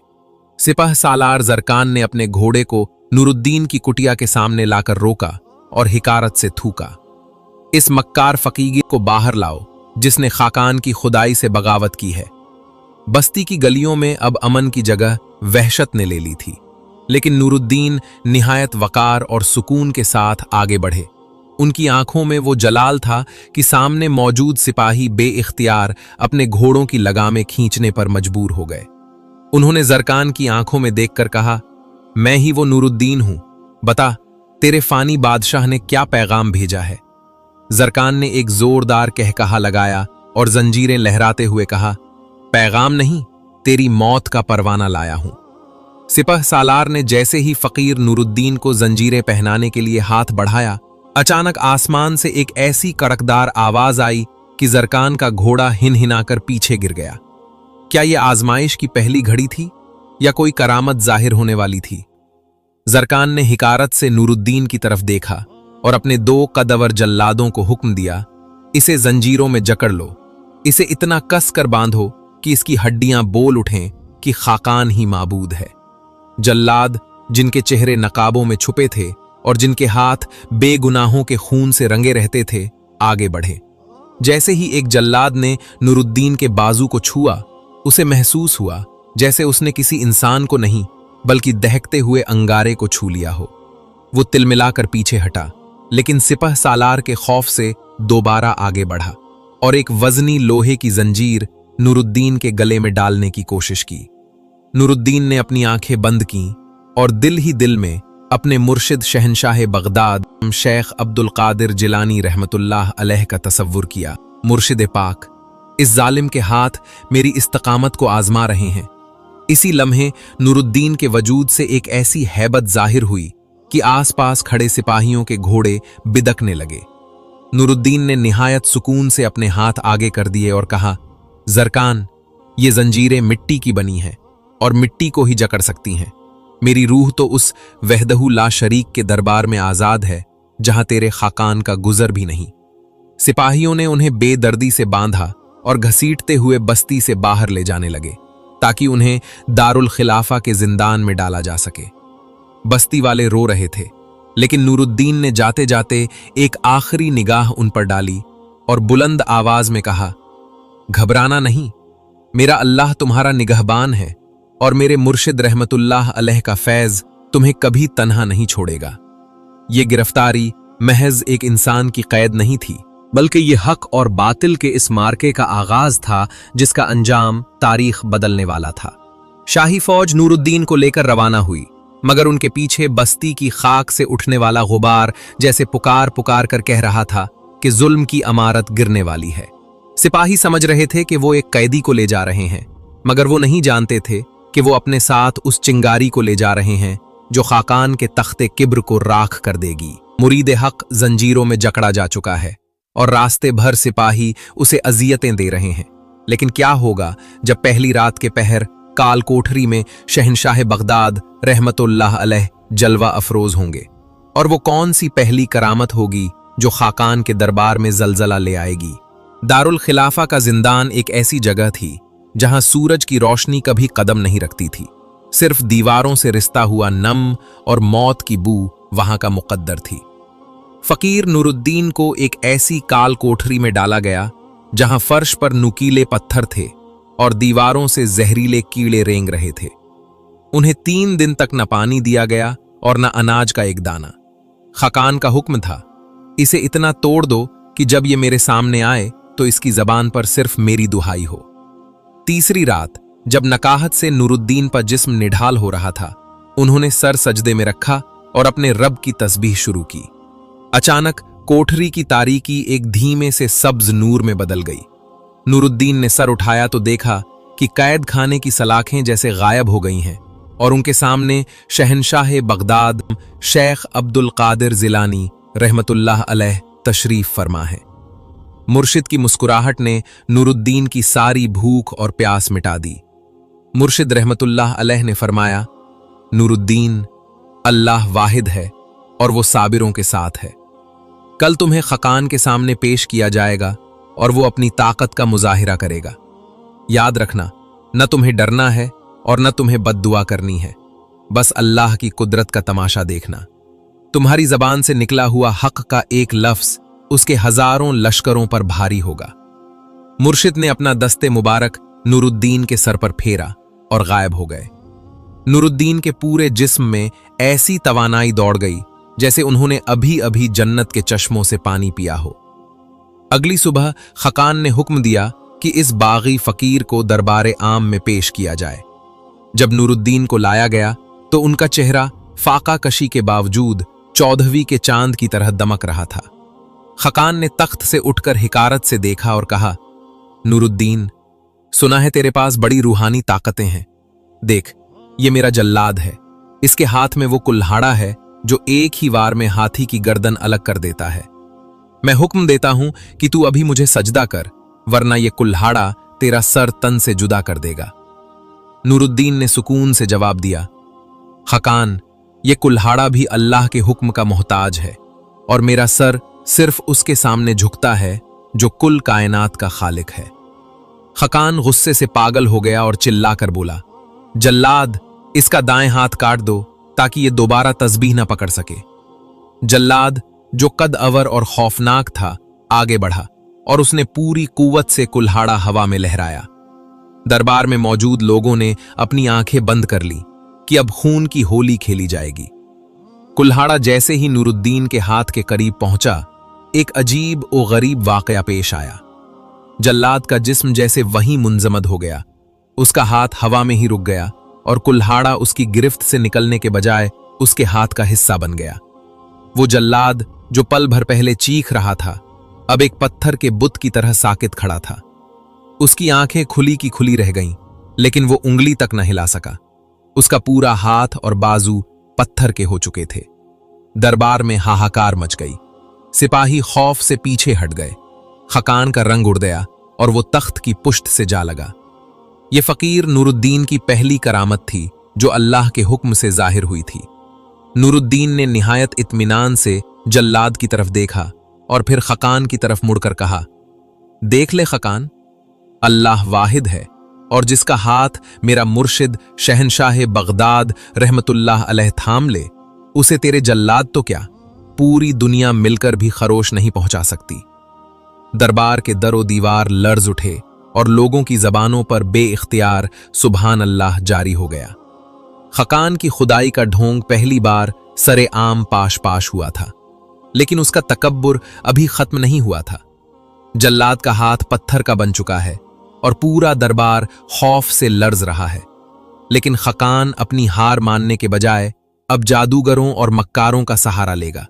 सिपाह सालार जरकान ने अपने घोड़े को नूरुद्दीन की कुटिया के सामने लाकर रोका और हिकारत से थूका, इस मक्कार फकीर को बाहर लाओ जिसने खाकान की खुदाई से बगावत की है। बस्ती की गलियों में अब अमन की जगह वहशत ने ले ली थी, लेकिन नूरुद्दीन निहायत वकार और सुकून के साथ आगे बढ़े। उनकी आंखों में वो जलाल था कि सामने मौजूद सिपाही बेइख्तियार अपने घोड़ों की लगामें खींचने पर मजबूर हो गए। उन्होंने जरकान की आंखों में देखकर कहा, मैं ही वो नूरुद्दीन हूं, बता तेरे फानी बादशाह ने क्या पैगाम भेजा है। जरकान ने एक जोरदार कहकहा लगाया और जंजीरें लहराते हुए कहा, पैगाम नहीं, तेरी मौत का परवाना लाया हूं। सिपह सालार ने जैसे ही फकीर नूरुद्दीन को जंजीरें पहनाने के लिए हाथ बढ़ाया, अचानक आसमान से एक ऐसी कड़कदार आवाज आई कि जरकान का घोड़ा हिनहिनाकर पीछे गिर गया। क्या यह आजमाइश की पहली घड़ी थी या कोई करामत जाहिर होने वाली थी? जरकान ने हिकारत से नूरुद्दीन की तरफ देखा और अपने 2 कदवर जल्लादों को हुक्म दिया, इसे जंजीरों में जकड़ लो, इसे इतना कस कर बांधो कि इसकी हड्डियां बोल उठें कि खाकान ही माबूद है। जल्लाद, जिनके चेहरे नकाबों में छुपे थे और जिनके हाथ बेगुनाहों के खून से रंगे रहते थे, आगे बढ़े। जैसे ही एक जल्लाद ने नूरुद्दीन के बाजू को छुआ, उसे महसूस हुआ जैसे उसने किसी इंसान को नहीं बल्कि दहकते हुए अंगारे को छू लिया हो। वो तिलमिलाकर पीछे हटा, लेकिन सिपह सालार के खौफ से दोबारा आगे बढ़ा और एक वजनी लोहे की जंजीर नूरुद्दीन के गले में डालने की कोशिश की। नूरुद्दीन ने अपनी आंखें बंद कीं और दिल ही दिल में अपने मुर्शिद शहनशाह बगदाद शेख अब्दुल कादिर जिलानी रहमतुल्लाह अलैह का तसव्वुर किया। मुर्शिद पाक, इस जालिम के हाथ मेरी इस्तकामत को आजमा रहे हैं। इसी लम्हे नूरुद्दीन के वजूद से एक ऐसी हैबत जाहिर हुई कि आसपास खड़े सिपाहियों के घोड़े बिदकने लगे। नूरुद्दीन ने निहायत सुकून से अपने हाथ आगे कर दिए और कहा, जरकान, ये जंजीरें मिट्टी की बनी हैं और मिट्टी को ही जकड़ सकती हैं। मेरी रूह तो उस वहदहू ला शरीक के दरबार में आजाद है जहां तेरे खाकान का गुजर भी नहीं। सिपाहियों ने उन्हें बेदर्दी से बांधा और घसीटते हुए बस्ती से बाहर ले जाने लगे ताकि उन्हें दारुल खिलाफा के जिंदान में डाला जा सके। बस्ती वाले रो रहे थे, लेकिन नूरुद्दीन ने जाते जाते एक आखिरी निगाह उन पर डाली और बुलंद आवाज में कहा, घबराना नहीं, मेरा अल्लाह तुम्हारा निगहबान है और मेरे मुर्शिद रहमतुल्लाह अलैह का फैज तुम्हें कभी तन्हा नहीं छोड़ेगा। ये गिरफ्तारी महज एक इंसान की कैद नहीं थी, बल्कि ये हक और बातिल के इस मार्के का आगाज था जिसका अंजाम तारीख बदलने वाला था। शाही फौज नूरुद्दीन को लेकर रवाना हुई, मगर उनके पीछे बस्ती की खाक से उठने वाला गुबार जैसे पुकार पुकार कर कह रहा था कि जुल्म की अमारत गिरने वाली है। सिपाही समझ रहे थे कि वो एक कैदी को ले जा रहे हैं, मगर वो नहीं जानते थे कि वो अपने साथ उस चिंगारी को ले जा रहे हैं जो खाकान के तख्ते किब्र को राख कर देगी। मुरीद हक जंजीरों में जकड़ा जा चुका है और रास्ते भर सिपाही उसे अजियतें दे रहे हैं। लेकिन क्या होगा जब पहली रात के पहर काल कोठरी में शहनशाह बगदाद रहमतुल्लाह अलैह जलवा अफरोज होंगे? और वो कौन सी पहली करामत होगी जो खाकान के दरबार में जलजला ले आएगी? दारुल खिलाफा का जिंदान एक ऐसी जगह थी जहां सूरज की रोशनी कभी कदम नहीं रखती थी। सिर्फ दीवारों से रिश्ता हुआ नम और मौत की बू वहां का मुकद्दर थी। फकीर नूरुद्दीन को एक ऐसी काल कोठरी में डाला गया जहां फर्श पर नुकीले पत्थर थे और दीवारों से जहरीले कीड़े रेंग रहे थे। उन्हें 3 दिन तक न पानी दिया गया और न अनाज का एक दाना। खाकान का हुक्म था, इसे इतना तोड़ दो कि जब ये मेरे सामने आए तो इसकी जबान पर सिर्फ मेरी दुहाई हो। तीसरी रात जब नकाहत से नूरुद्दीन पर जिस्म निढाल हो रहा था, उन्होंने सर सजदे में रखा और अपने रब की तस्बीह शुरू की। अचानक कोठरी की तारीकी एक धीमे से सब्ज नूर में बदल गई। नूरुद्दीन ने सर उठाया तो देखा कि कैद खाने की सलाखें जैसे गायब हो गई हैं और उनके सामने शहनशाह बगदाद शेख अब्दुल कादिर जिलानी रहमतुल्लाह अलैह तशरीफ फरमा है। मुर्शिद की मुस्कुराहट ने नूरुद्दीन की सारी भूख और प्यास मिटा दी। मुर्शिद रहमतुल्लाह अलैह ने फरमाया, नूरुद्दीन, अल्लाह वाहिद है और वो साबिरों के साथ है। कल तुम्हें खाकान के सामने पेश किया जाएगा और वो अपनी ताकत का मुजाहिरा करेगा। याद रखना, न तुम्हें डरना है और न तुम्हें बद्दुआ करनी है। बस अल्लाह की कुदरत का तमाशा देखना। तुम्हारी जबान से निकला हुआ हक का एक लफ्ज उसके हजारों लश्करों पर भारी होगा। मुर्शिद ने अपना दस्ते मुबारक नूरुद्दीन के सर पर फेरा और गायब हो गए। नूरुद्दीन के पूरे जिस्म में ऐसी तवानाई दौड़ गई जैसे उन्होंने अभी अभी जन्नत के चश्मों से पानी पिया हो। अगली सुबह खकान ने हुक्म दिया कि इस बागी फकीर को दरबार आम में पेश किया जाए। जब नूरुद्दीन को लाया गया तो उनका चेहरा फाका कशी के बावजूद 14वीं के चांद की तरह दमक रहा था। खकान ने तख्त से उठकर हिकारत से देखा और कहा, नूरुद्दीन, सुना है तेरे पास बड़ी रूहानी ताकतें हैं। देख, ये मेरा जल्लाद है। इसके हाथ में वो कुल्हाड़ा है जो एक ही वार में हाथी की गर्दन अलग कर देता है। मैं हुक्म देता हूं कि तू अभी मुझे सजदा कर, वरना ये कुल्हाड़ा तेरा सर तन से जुदा कर देगा। नूरुद्दीन ने सुकून से जवाब दिया, खकान, ये कुल्हाड़ा भी अल्लाह के हुक्म का मोहताज है और मेरा सर सिर्फ उसके सामने झुकता है जो कुल कायनात का खालिक है। खकान गुस्से से पागल हो गया और चिल्लाकर बोला, जल्लाद, इसका दाएं हाथ काट दो ताकि ये दोबारा तस्बीह न पकड़ सके। जल्लाद, जो कद अवर और खौफनाक था, आगे बढ़ा और उसने पूरी कुव्वत से कुल्हाड़ा हवा में लहराया। दरबार में मौजूद लोगों ने अपनी आंखें बंद कर ली कि अब खून की होली खेली जाएगी। कुल्हाड़ा जैसे ही नूरुद्दीन के हाथ के करीब पहुंचा, एक अजीब और गरीब वाकया पेश आया। जल्लाद का जिस्म जैसे वहीं मुंजमद हो गया। उसका हाथ हवा में ही रुक गया और कुल्हाड़ा उसकी गिरफ्त से निकलने के बजाय उसके हाथ का हिस्सा बन गया। वो जल्लाद जो पल भर पहले चीख रहा था, अब एक पत्थर के बुत की तरह साकित खड़ा था। उसकी आंखें खुली की खुली रह गईं, लेकिन वो उंगली तक न हिला सका। उसका पूरा हाथ और बाजू पत्थर के हो चुके थे। दरबार में हाहाकार मच गई। सिपाही खौफ से पीछे हट गए। खकान का रंग उड़ गया और वो तख्त की पुश्त से जा लगा। ये फकीर नूरुद्दीन की पहली करामत थी जो अल्लाह के हुक्म से जाहिर हुई थी। नूरुद्दीन ने निहायत इत्मीनान से जल्लाद की तरफ देखा और फिर खकान की तरफ मुड़कर कहा, देख ले खकान, अल्लाह वाहिद है और जिसका हाथ मेरा मुर्शिद शहनशाह बगदाद रहमतुल्लाह अलैह थाम ले, उसे तेरे जल्लाद तो क्या, पूरी दुनिया मिलकर भी खरोश नहीं पहुंचा सकती। दरबार के दरो दीवार लर्ज उठे और लोगों की जबानों पर बेइख्तियार सुबहान अल्लाह जारी हो गया। खकान की खुदाई का ढोंग पहली बार सरे आम पाश पाश हुआ था, लेकिन उसका तकब्बुर अभी खत्म नहीं हुआ था। जल्लाद का हाथ पत्थर का बन चुका है और पूरा दरबार खौफ से लर्ज रहा है, लेकिन खकान अपनी हार मानने के बजाय अब जादूगरों और मक्कारों का सहारा लेगा।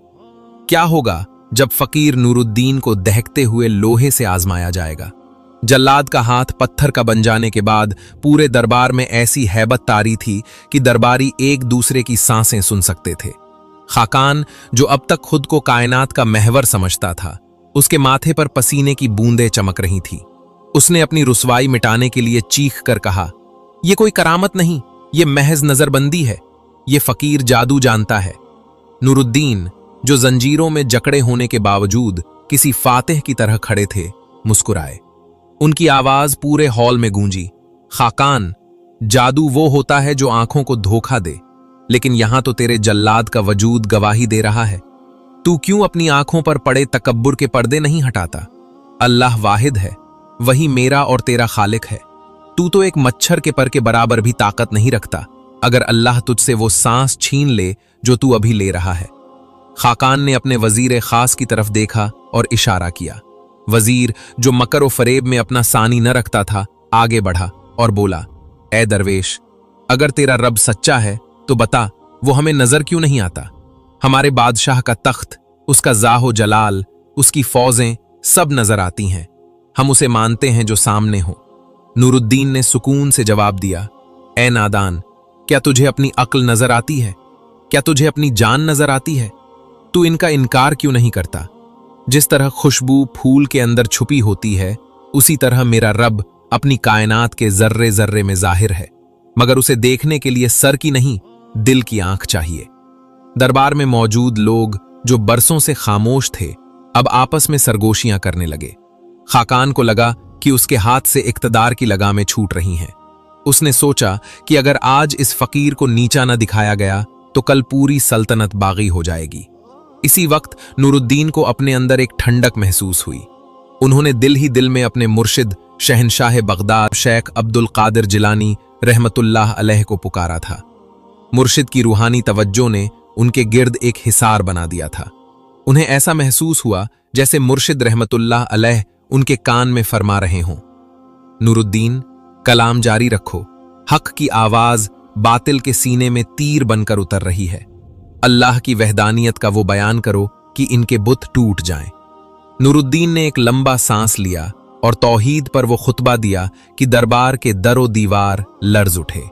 क्या होगा जब फकीर नूरुद्दीन को दहकते हुए लोहे से आजमाया जाएगा? जल्लाद का हाथ पत्थर का बन जाने के बाद पूरे दरबार में ऐसी हैबत तारी थी कि दरबारी एक दूसरे की सांसें सुन सकते थे। खाकान, जो अब तक खुद को कायनात का महवर समझता था, उसके माथे पर पसीने की बूंदें चमक रही थी। उसने अपनी रुसवाई मिटाने के लिए चीख कर कहा, यह कोई करामत नहीं, यह महज नजरबंदी है। यह फकीर जादू जानता है। नूरुद्दीन, जो जंजीरों में जकड़े होने के बावजूद किसी फातिह की तरह खड़े थे, मुस्कुराए। उनकी आवाज पूरे हॉल में गूंजी, खाकान, जादू वो होता है जो आंखों को धोखा दे, लेकिन यहां तो तेरे जल्लाद का वजूद गवाही दे रहा है। तू क्यों अपनी आंखों पर पड़े तकब्बुर के पर्दे नहीं हटाता? अल्लाह वाहिद है, वही मेरा और तेरा खालिक है। तू तो एक मच्छर के पर के बराबर भी ताकत नहीं रखता अगर अल्लाह तुझसे वो सांस छीन ले जो तू अभी ले रहा है। खाकान ने अपने वजीर खास की तरफ देखा और इशारा किया। वजीर, जो मकर और फरेब में अपना सानी न रखता था, आगे बढ़ा और बोला, ए दरवेश, अगर तेरा रब सच्चा है तो बता, वो हमें नजर क्यों नहीं आता? हमारे बादशाह का तख्त, उसका जाहो जलाल, उसकी फौजें सब नजर आती हैं। हम उसे मानते हैं जो सामने हो। नूरुद्दीन ने सुकून से जवाब दिया, ए नादान, क्या तुझे अपनी अक्ल नजर आती है? क्या तुझे अपनी जान नजर आती है? तू इनका इनकार क्यों नहीं करता? जिस तरह खुशबू फूल के अंदर छुपी होती है, उसी तरह मेरा रब अपनी कायनात के जर्रे जर्रे में जाहिर है, मगर उसे देखने के लिए सर की नहीं, दिल की आंख चाहिए। दरबार में मौजूद लोग जो बरसों से खामोश थे, अब आपस में सरगोशियां करने लगे। खाकान को लगा कि उसके हाथ से इक्तदार की लगामें छूट रही हैं। उसने सोचा कि अगर आज इस फकीर को नीचा न दिखाया गया तो कल पूरी सल्तनत बागी हो जाएगी। इसी वक्त नूरुद्दीन को अपने अंदर एक ठंडक महसूस हुई। उन्होंने दिल ही दिल में अपने मुर्शिद शहनशाह बगदाद शेख अब्दुल कादिर जिलानी रहमतुल्लाह अलैह को पुकारा था। मुर्शिद की रूहानी तवज्जो ने उनके गिर्द एक हिसार बना दिया था। उन्हें ऐसा महसूस हुआ जैसे मुर्शिद रहमतुल्लाह अलैह उनके कान में फरमा रहे हों, नूरुद्दीन, कलाम जारी रखो। हक की आवाज बातिल के सीने में तीर बनकर उतर रही है। अल्लाह की वहदानियत का वो बयान करो कि इनके बुत टूट जाएं। नूरुद्दीन ने एक लंबा सांस लिया और तौहीद पर वो खुतबा दिया कि दरबार के दरो दीवार लर्ज उठे।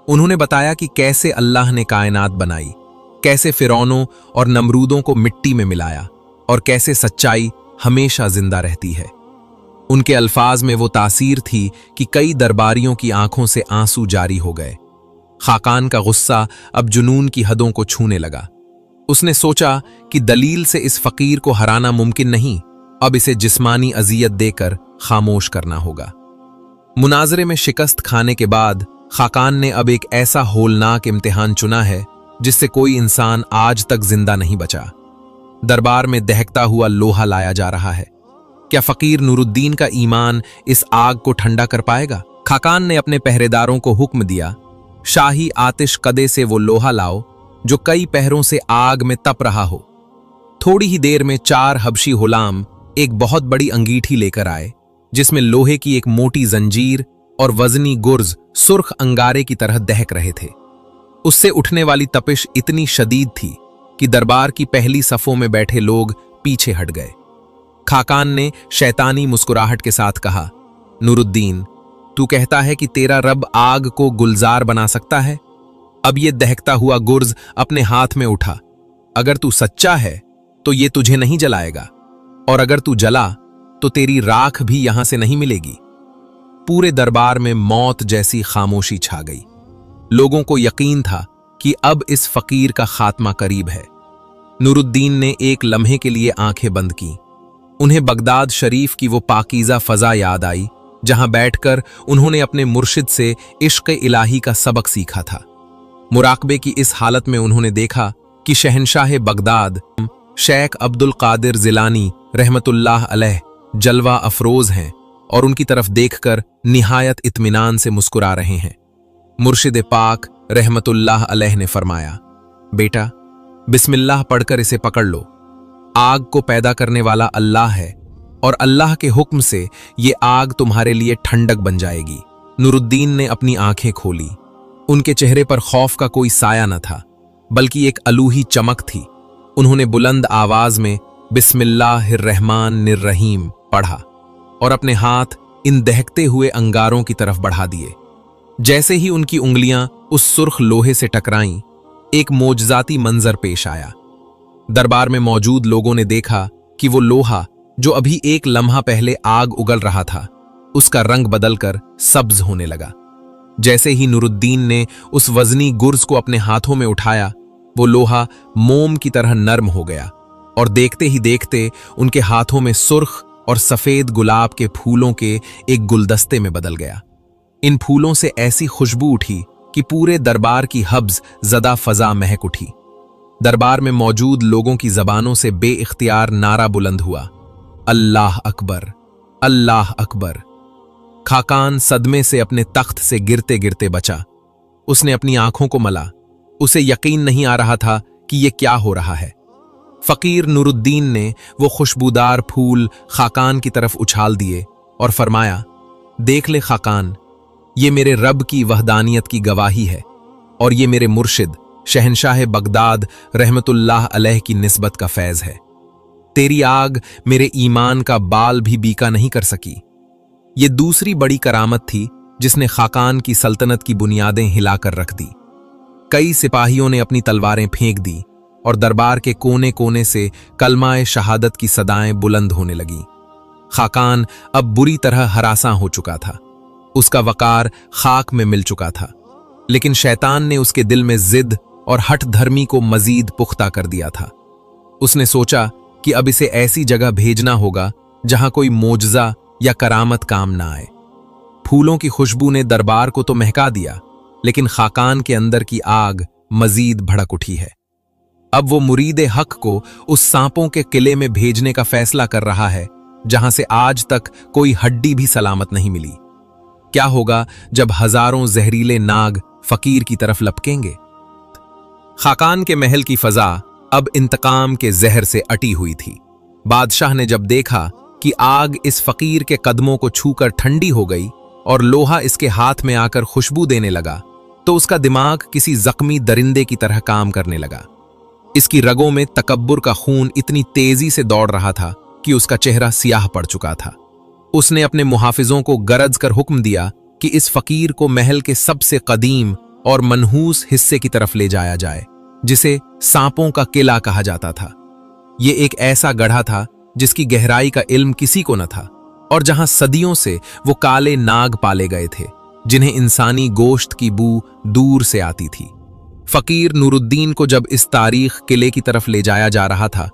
उन्होंने बताया कि कैसे अल्लाह ने कायनात बनाई, कैसे फिरौनों और नमरूदों को मिट्टी में मिलाया और कैसे सच्चाई हमेशा जिंदा रहती है। उनके अल्फाज में वो तासीर थी कि कई दरबारियों की आंखों से आंसू जारी हो गए। खाकान का गुस्सा अब जुनून की हदों को छूने लगा। उसने सोचा कि दलील से इस फकीर को हराना मुमकिन नहीं, अब इसे जिस्मानी अजियत देकर खामोश करना होगा। मुनाजरे में शिकस्त खाने के बाद खाकान ने अब एक ऐसा होलनाक इम्तिहान चुना है जिससे कोई इंसान आज तक जिंदा नहीं बचा। दरबार में दहकता हुआ लोहा लाया जा रहा है। क्या फकीर नूरुद्दीन का ईमान इस आग को ठंडा कर पाएगा? खाकान ने अपने पहरेदारों को हुक्म दिया, शाही आतिश कदे से वो लोहा लाओ जो कई पहरों से आग में तप रहा हो। थोड़ी ही देर में 4 हबशी गुलाम एक बहुत बड़ी अंगीठी लेकर आए जिसमें लोहे की एक मोटी जंजीर और वजनी गुर्ज सुर्ख अंगारे की तरह दहक रहे थे। उससे उठने वाली तपिश इतनी शदीद थी कि दरबार की पहली सफों में बैठे लोग पीछे हट गए। खाकान ने शैतानी मुस्कुराहट के साथ कहा, नूरुद्दीन, तू कहता है कि तेरा रब आग को गुलजार बना सकता है? अब ये दहकता हुआ गुर्ज अपने हाथ में उठा। अगर तू सच्चा है तो ये तुझे नहीं जलाएगा, और अगर तू जला तो तेरी राख भी यहां से नहीं मिलेगी। पूरे दरबार में मौत जैसी खामोशी छा गई। लोगों को यकीन था कि अब इस फकीर का खात्मा करीब है। नूरुद्दीन ने एक लम्हे के लिए आंखें बंद की। उन्हें बगदाद शरीफ की वो पाकीज़ा फजा याद आई जहां बैठकर उन्होंने अपने मुर्शिद से इश्क इलाही का सबक सीखा था। मुराकबे की इस हालत में उन्होंने देखा कि शहनशाह बगदाद शेख अब्दुल कादिर जिलानी रहमतुल्लाह अलैह जलवा अफरोज हैं और उनकी तरफ देखकर निहायत इत्मीनान से मुस्कुरा रहे हैं। मुर्शिद पाक रहमतुल्लाह अलैह ने फरमाया, बेटा, बिस्मिल्लाह पढ़कर इसे पकड़ लो। आग को पैदा करने वाला अल्लाह है और अल्लाह के हुक्म से ये आग तुम्हारे लिए ठंडक बन जाएगी। नूरुद्दीन ने अपनी आंखें खोली। उनके चेहरे पर खौफ का कोई साया न था, बल्कि एक अलूही चमक थी। उन्होंने बुलंद आवाज में बिस्मिल्लाहिर्रहमानिर्रहीम पढ़ा और अपने हाथ इन दहकते हुए अंगारों की तरफ बढ़ा दिए। जैसे ही उनकी उंगलियां उस सुर्ख लोहे से टकराईं, एक मोजजाती मंजर पेश आया। दरबार में मौजूद लोगों ने देखा कि वो लोहा जो अभी एक लम्हा पहले आग उगल रहा था, उसका रंग बदलकर सब्ज होने लगा। जैसे ही नूरुद्दीन ने उस वजनी गुर्ज को अपने हाथों में उठाया, वो लोहा मोम की तरह नर्म हो गया और देखते ही देखते उनके हाथों में सुर्ख और सफेद गुलाब के फूलों के एक गुलदस्ते में बदल गया। इन फूलों से ऐसी खुशबू उठी कि पूरे दरबार की हब्स ज़दा फजा महक उठी। दरबार में मौजूद लोगों की जबानों से बेइख्तियार नारा बुलंद हुआ, अल्लाह अकबर, अल्लाह अकबर। खाकान सदमे से अपने तख्त से गिरते गिरते बचा। उसने अपनी आंखों को मला। उसे यकीन नहीं आ रहा था कि यह क्या हो रहा है। फकीर नूरुद्दीन ने वो खुशबूदार फूल खाकान की तरफ उछाल दिए और फरमाया, देख ले खाकान, ये मेरे रब की वहदानियत की गवाही है और ये मेरे मुर्शिद शहनशाह बगदाद रहमतुल्लाह अलैह की निस्बत का फैज़ है। तेरी आग मेरे ईमान का बाल भी बीका नहीं कर सकी। ये दूसरी बड़ी करामत थी जिसने खाकान की सल्तनत की बुनियादें हिलाकर रख दी। कई सिपाहियों ने अपनी तलवारें फेंक दी और दरबार के कोने कोने से कलमाए शहादत की सदाएं बुलंद होने लगीं। खाकान अब बुरी तरह हरासां हो चुका था। उसका वकार खाक में मिल चुका था, लेकिन शैतान ने उसके दिल में जिद और हठ धर्मी को मजीद पुख्ता कर दिया था। उसने सोचा कि अब इसे ऐसी जगह भेजना होगा जहां कोई मोजज़ा या करामत काम ना आए। फूलों की खुशबू ने दरबार को तो महका दिया, लेकिन खाकान के अंदर की आग मजीद भड़क उठी है। अब वो मुरीदे हक को उस सांपों के किले में भेजने का फैसला कर रहा है, जहां से आज तक कोई हड्डी भी सलामत नहीं मिली। क्या होगा जब हजारों जहरीले नाग फकीर की तरफ लपकेंगे? खाकान के महल की फजा अब इंतकाम के जहर से अटी हुई थी। बादशाह ने जब देखा कि आग इस फकीर के कदमों को छूकर ठंडी हो गई और लोहा इसके हाथ में आकर खुशबू देने लगा, तो उसका दिमाग किसी जख्मी दरिंदे की तरह काम करने लगा। इसकी रगों में तकब्बुर का खून इतनी तेजी से दौड़ रहा था कि उसका चेहरा सियाह पड़ चुका था। उसने अपने मुहाफिजों को गरज कर हुक्म दिया कि इस फकीर को महल के सबसे कदीम और मनहूस हिस्से की तरफ ले जाया जाए, जिसे सांपों का किला कहा जाता था। ये एक ऐसा गढ़ा था जिसकी गहराई का इल्म किसी को न था, और जहां सदियों से वो काले नाग पाले गए थे, जिन्हें इंसानी गोश्त की बू दूर से आती थी। फकीर नूरुद्दीन को जब इस तारीख किले की तरफ ले जाया जा रहा था,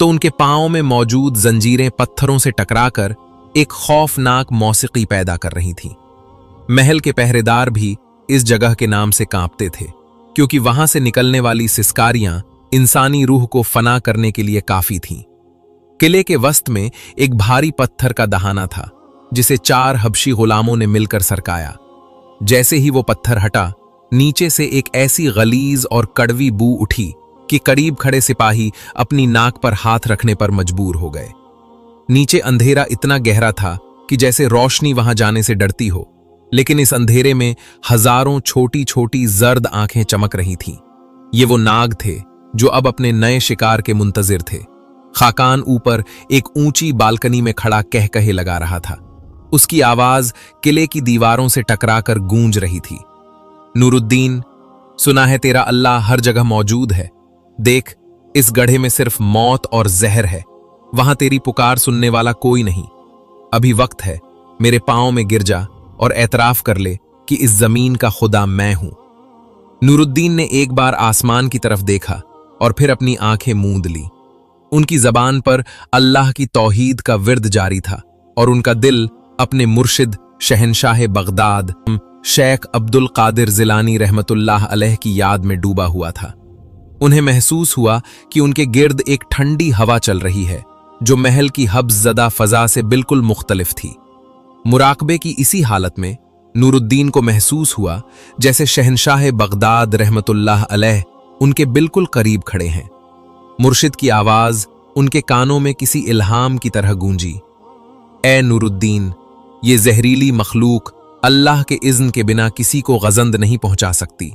तो उनके पांवों में मौजूद जंजीरें पत्थरों से टकराकर एक खौफनाक मौसीकी पैदा कर रही थीं। महल के पहरेदार भी इस जगह के नाम से कांपते थे, क्योंकि वहां से निकलने वाली सिसकारियां इंसानी रूह को फना करने के लिए काफी थीं। किले के वस्त में एक भारी पत्थर का दहाना था, जिसे 4 हबशी गुलामों ने मिलकर सरकाया। जैसे ही वो पत्थर हटा, नीचे से एक ऐसी गलीज और कड़वी बू उठी कि करीब खड़े सिपाही अपनी नाक पर हाथ रखने पर मजबूर हो गए। नीचे अंधेरा इतना गहरा था कि जैसे रोशनी वहां जाने से डरती हो, लेकिन इस अंधेरे में हजारों छोटी छोटी जर्द आंखें चमक रही थीं। ये वो नाग थे जो अब अपने नए शिकार के मुंतजिर थे। खाकान ऊपर एक ऊंची बालकनी में खड़ा कह कहे लगा रहा था। उसकी आवाज किले की दीवारों से टकराकर गूंज रही थी। नूरुद्दीन, सुना है तेरा अल्लाह हर जगह मौजूद है। देख, इस गढ़े में सिर्फ मौत और जहर है, वहां तेरी पुकार सुनने वाला कोई नहीं। अभी वक्त है, मेरे पांव में गिर जा और एतराफ कर ले कि इस जमीन का खुदा मैं हूं। नूरुद्दीन ने एक बार आसमान की तरफ देखा और फिर अपनी आंखें मूंद ली। उनकी जबान पर अल्लाह की तौहीद का विर्द जारी था और उनका दिल अपने मुर्शिद शहनशाह बगदाद शेख अब्दुल कादिर जिलानी रहमतुल्लाह अलैह की याद में डूबा हुआ था। उन्हें महसूस हुआ कि उनके गिर्द एक ठंडी हवा चल रही है, जो महल की हब्सज़दा फजा से बिल्कुल मुख्तलिफ थी। मुराकबे की इसी हालत में नूरुद्दीन को महसूस हुआ जैसे शहनशाह बगदाद रहमतुल्लाह अलैह उनके बिल्कुल करीब खड़े हैं। मुर्शिद की आवाज उनके कानों में किसी इल्हाम की तरह गूंजी। ए नूरुद्दीन, ये जहरीली मखलूक अल्लाह के इज़्न के बिना किसी को गजंद नहीं पहुंचा सकती।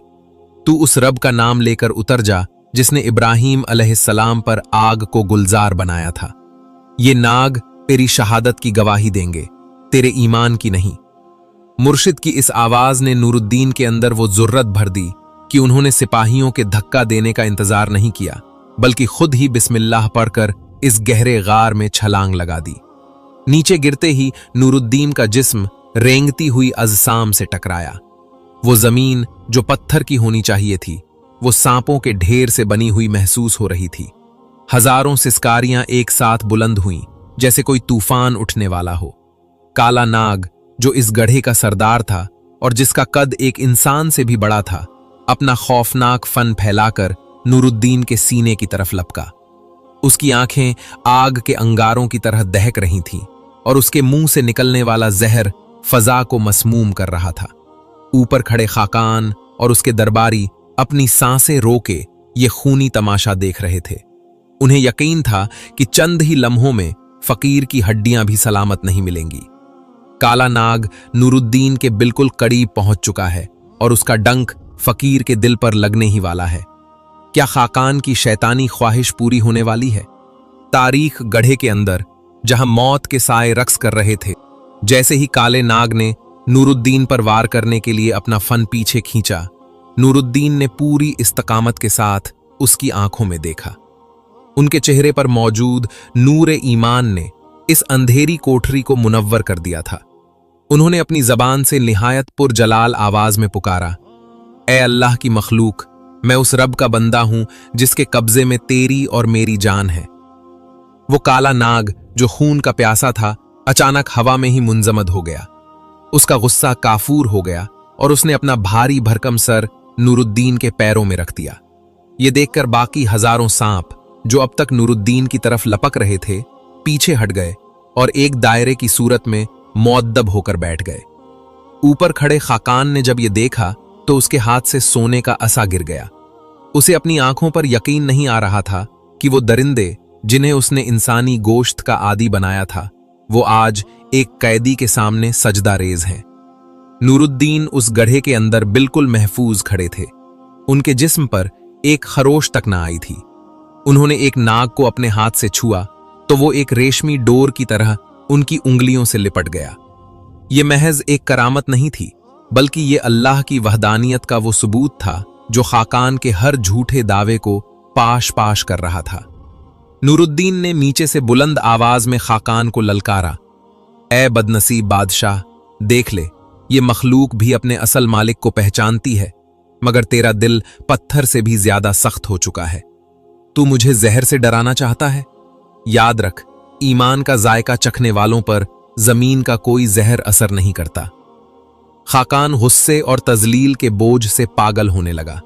तू उस रब का नाम लेकर उतर जा जिसने इब्राहीम अलैहिस्सलाम पर आग को गुलजार बनाया था। ये नाग तेरी शहादत की गवाही देंगे, तेरे ईमान की नहीं। मुर्शिद की इस आवाज ने नूरुद्दीन के अंदर वो जुर्रत भर दी कि उन्होंने सिपाहियों के धक्का देने का इंतजार नहीं किया, बल्कि खुद ही बिस्मिल्लाह पढ़कर इस गहरे गार में छलांग लगा दी। नीचे गिरते ही नूरुद्दीन का जिस्म रेंगती हुई अजसाम से टकराया। वो जमीन जो पत्थर की होनी चाहिए थी, वो सांपों के ढेर से बनी हुई महसूस हो रही थी। हजारों सिसकारियां एक साथ बुलंद हुईं, जैसे कोई तूफान उठने वाला हो। काला नाग, जो इस गढ़े का सरदार था और जिसका कद एक इंसान से भी बड़ा था, अपना खौफनाक फन फैलाकर नूरुद्दीन के सीने की तरफ लपका। उसकी आंखें आग के अंगारों की तरह दहक रही थीं और उसके मुंह से निकलने वाला जहर फजा को मसमूम कर रहा था। ऊपर खड़े खाकान और उसके दरबारी अपनी सांसें रोके ये खूनी तमाशा देख रहे थे। उन्हें यकीन था कि चंद ही लम्हों में फकीर की हड्डियां भी सलामत नहीं मिलेंगी। काला नाग नूरुद्दीन के बिल्कुल करीब पहुंच चुका है और उसका डंक फकीर के दिल पर लगने ही वाला है। क्या खाकान की शैतानी ख्वाहिश पूरी होने वाली है? तारीख गढ़े के अंदर, जहां मौत के साए रक्स कर रहे थे, जैसे ही काले नाग ने नूरुद्दीन पर वार करने के लिए अपना फन पीछे खींचा, नूरुद्दीन ने पूरी इस्तकामत के साथ उसकी आंखों में देखा। उनके चेहरे पर मौजूद नूरे ईमान ने इस अंधेरी कोठरी को मुनव्वर कर दिया था। उन्होंने अपनी जबान से निहायत पुरजलाल आवाज में पुकारा, ए अल्लाह की मखलूक, मैं उस रब का बंदा हूं जिसके कब्जे में तेरी और मेरी जान है। वो काला नाग जो खून का प्यासा था, अचानक हवा में ही मुंजमद हो गया। उसका गुस्सा काफूर हो गया और उसने अपना भारी भरकम सर नूरुद्दीन के पैरों में रख दिया। ये देखकर बाकी हजारों सांप जो अब तक नूरुद्दीन की तरफ लपक रहे थे पीछे हट गए और एक दायरे की सूरत में मुअद्दब होकर बैठ गए। ऊपर खड़े खाकान ने जब ये देखा तो उसके हाथ से सोने का असा गिर गया। उसे अपनी आंखों पर यकीन नहीं आ रहा था कि वो दरिंदे जिन्हें उसने इंसानी गोश्त का आदी बनाया था वो आज एक कैदी के सामने सजदा रेज हैं। नूरुद्दीन उस गड्ढे के अंदर बिल्कुल महफूज खड़े थे। उनके जिस्म पर एक खरोश तक ना आई थी। उन्होंने एक नाग को अपने हाथ से छुआ तो वो एक रेशमी डोर की तरह उनकी उंगलियों से लिपट गया। ये महज एक करामत नहीं थी, बल्कि ये अल्लाह की वहदानियत का वो सबूत था जो खाकान के हर झूठे दावे को पाश पाश कर रहा था। नूरुद्दीन ने नीचे से बुलंद आवाज में खाकान को ललकारा, ए बदनसीब बादशाह, देख ले, ये मखलूक भी अपने असल मालिक को पहचानती है, मगर तेरा दिल पत्थर से भी ज्यादा सख्त हो चुका है। तू मुझे जहर से डराना चाहता है? याद रख, ईमान का जायका चखने वालों पर जमीन का कोई जहर असर नहीं करता। खाकान गुस्से और तजलील के बोझ से पागल होने लगा।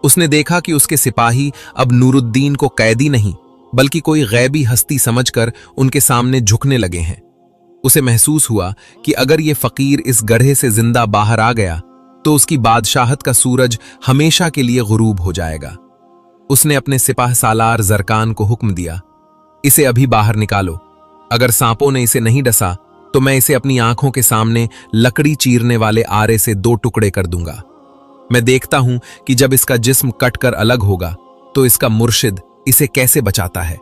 उसने देखा कि उसके सिपाही अब नूरुद्दीन को कैदी नहीं बल्कि कोई गैबी हस्ती समझकर उनके सामने झुकने लगे हैं। उसे महसूस हुआ कि अगर ये फकीर इस गड्ढे से जिंदा बाहर आ गया तो उसकी बादशाहत का सूरज हमेशा के लिए गुरूब हो जाएगा। उसने अपने सिपाह सालार जरकान को हुक्म दिया, इसे अभी बाहर निकालो। अगर सांपों ने इसे नहीं डसा तो मैं इसे अपनी आंखों के सामने लकड़ी चीरने वाले आरे से 2 टुकड़े कर दूंगा। मैं देखता हूं कि जब इसका जिस्म कटकर अलग होगा तो इसका मुर्शिद इसे कैसे बचाता है।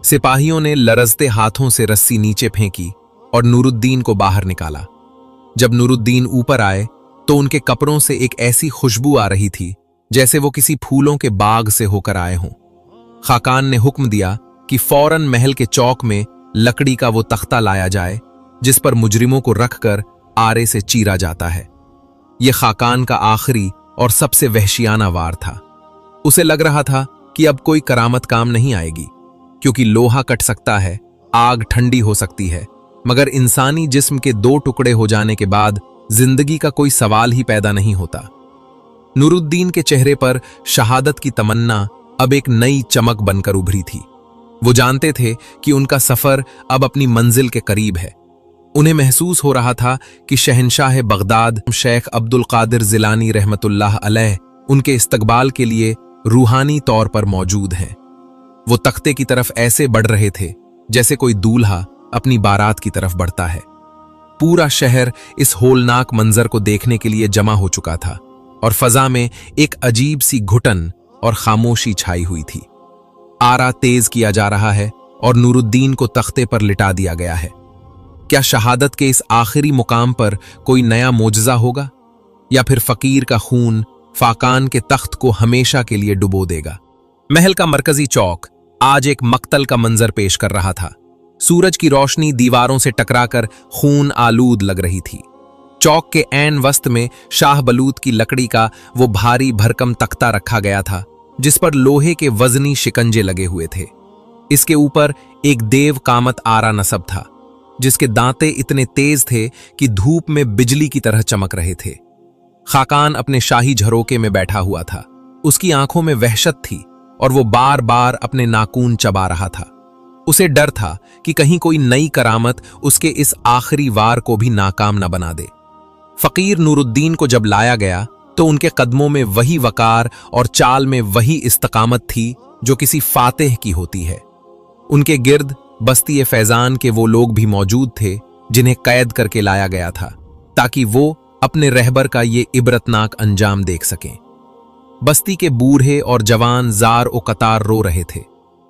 सिपाहियों ने लरजते हाथों से रस्सी नीचे फेंकी और नूरुद्दीन को बाहर निकाला। जब नूरुद्दीन ऊपर आए तो उनके कपड़ों से एक ऐसी खुशबू आ रही थी जैसे वो किसी फूलों के बाग से होकर आए हों। खाकान ने हुक्म दिया कि फौरन महल के चौक में लकड़ी का वो तख्ता लाया जाए जिस पर मुजरिमों को रखकर आरे से चीरा जाता है। यह खाकान का आखिरी और सबसे वहशियाना वार था। उसे लग रहा था कि अब कोई करामत काम नहीं आएगी, क्योंकि लोहा कट सकता है, आग ठंडी हो सकती है, मगर इंसानी जिस्म के 2 टुकड़े हो जाने के बाद जिंदगी का कोई सवाल ही पैदा नहीं होता। नूरुद्दीन के चेहरे पर शहादत की तमन्ना अब एक नई चमक बनकर उभरी थी। वो जानते थे कि उनका सफर अब अपनी मंजिल के करीब है। उन्हें महसूस हो रहा था कि शहंशाह बगदाद शेख अब्दुल कादिर जिलानी रहमतुल्लाह अलैह उनके इस्तकबाल के लिए रूहानी तौर पर मौजूद हैं। वो तख्ते की तरफ ऐसे बढ़ रहे थे जैसे कोई दूल्हा अपनी बारात की तरफ बढ़ता है। पूरा शहर इस होलनाक मंजर को देखने के लिए जमा हो चुका था और फजा में एक अजीब सी घुटन और खामोशी छाई हुई थी। आरा तेज किया जा रहा है और नूरुद्दीन को तख्ते पर लिटा दिया गया है। क्या शहादत के इस आखिरी मुकाम पर कोई नया मोजज़ा होगा, या फिर फकीर का खून फाकान के तख्त को हमेशा के लिए डुबो देगा? महल का मरकजी चौक आज एक मक्तल का मंजर पेश कर रहा था। सूरज की रोशनी दीवारों से टकराकर खून आलूद लग रही थी। चौक के ऐन वस्त में शाह बलूत की लकड़ी का वो भारी भरकम तख्ता रखा गया था जिस पर लोहे के वजनी शिकंजे लगे हुए थे। इसके ऊपर एक देव कामत आरा नसब था जिसके दांते इतने तेज थे कि धूप में बिजली की तरह चमक रहे थे। खाकान अपने शाही झरोके में बैठा हुआ था। उसकी आंखों में वहशत थी और वो बार बार अपने नाखून चबा रहा था। उसे डर था कि कहीं कोई नई करामत उसके इस आखिरी वार को भी नाकाम न बना दे। फकीर नूरुद्दीन को जब लाया गया तो उनके कदमों में वही वकार और चाल में वही इस्तकामत थी जो किसी फातेह की होती है। उनके गिर्द बस्ती फैजान के वो लोग भी मौजूद थे जिन्हें कैद करके लाया गया था ताकि वो अपने रहबर का ये इबरतनाक अंजाम देख सकें। बस्ती के बूढ़े और जवान जार ओ कतार रो रहे थे,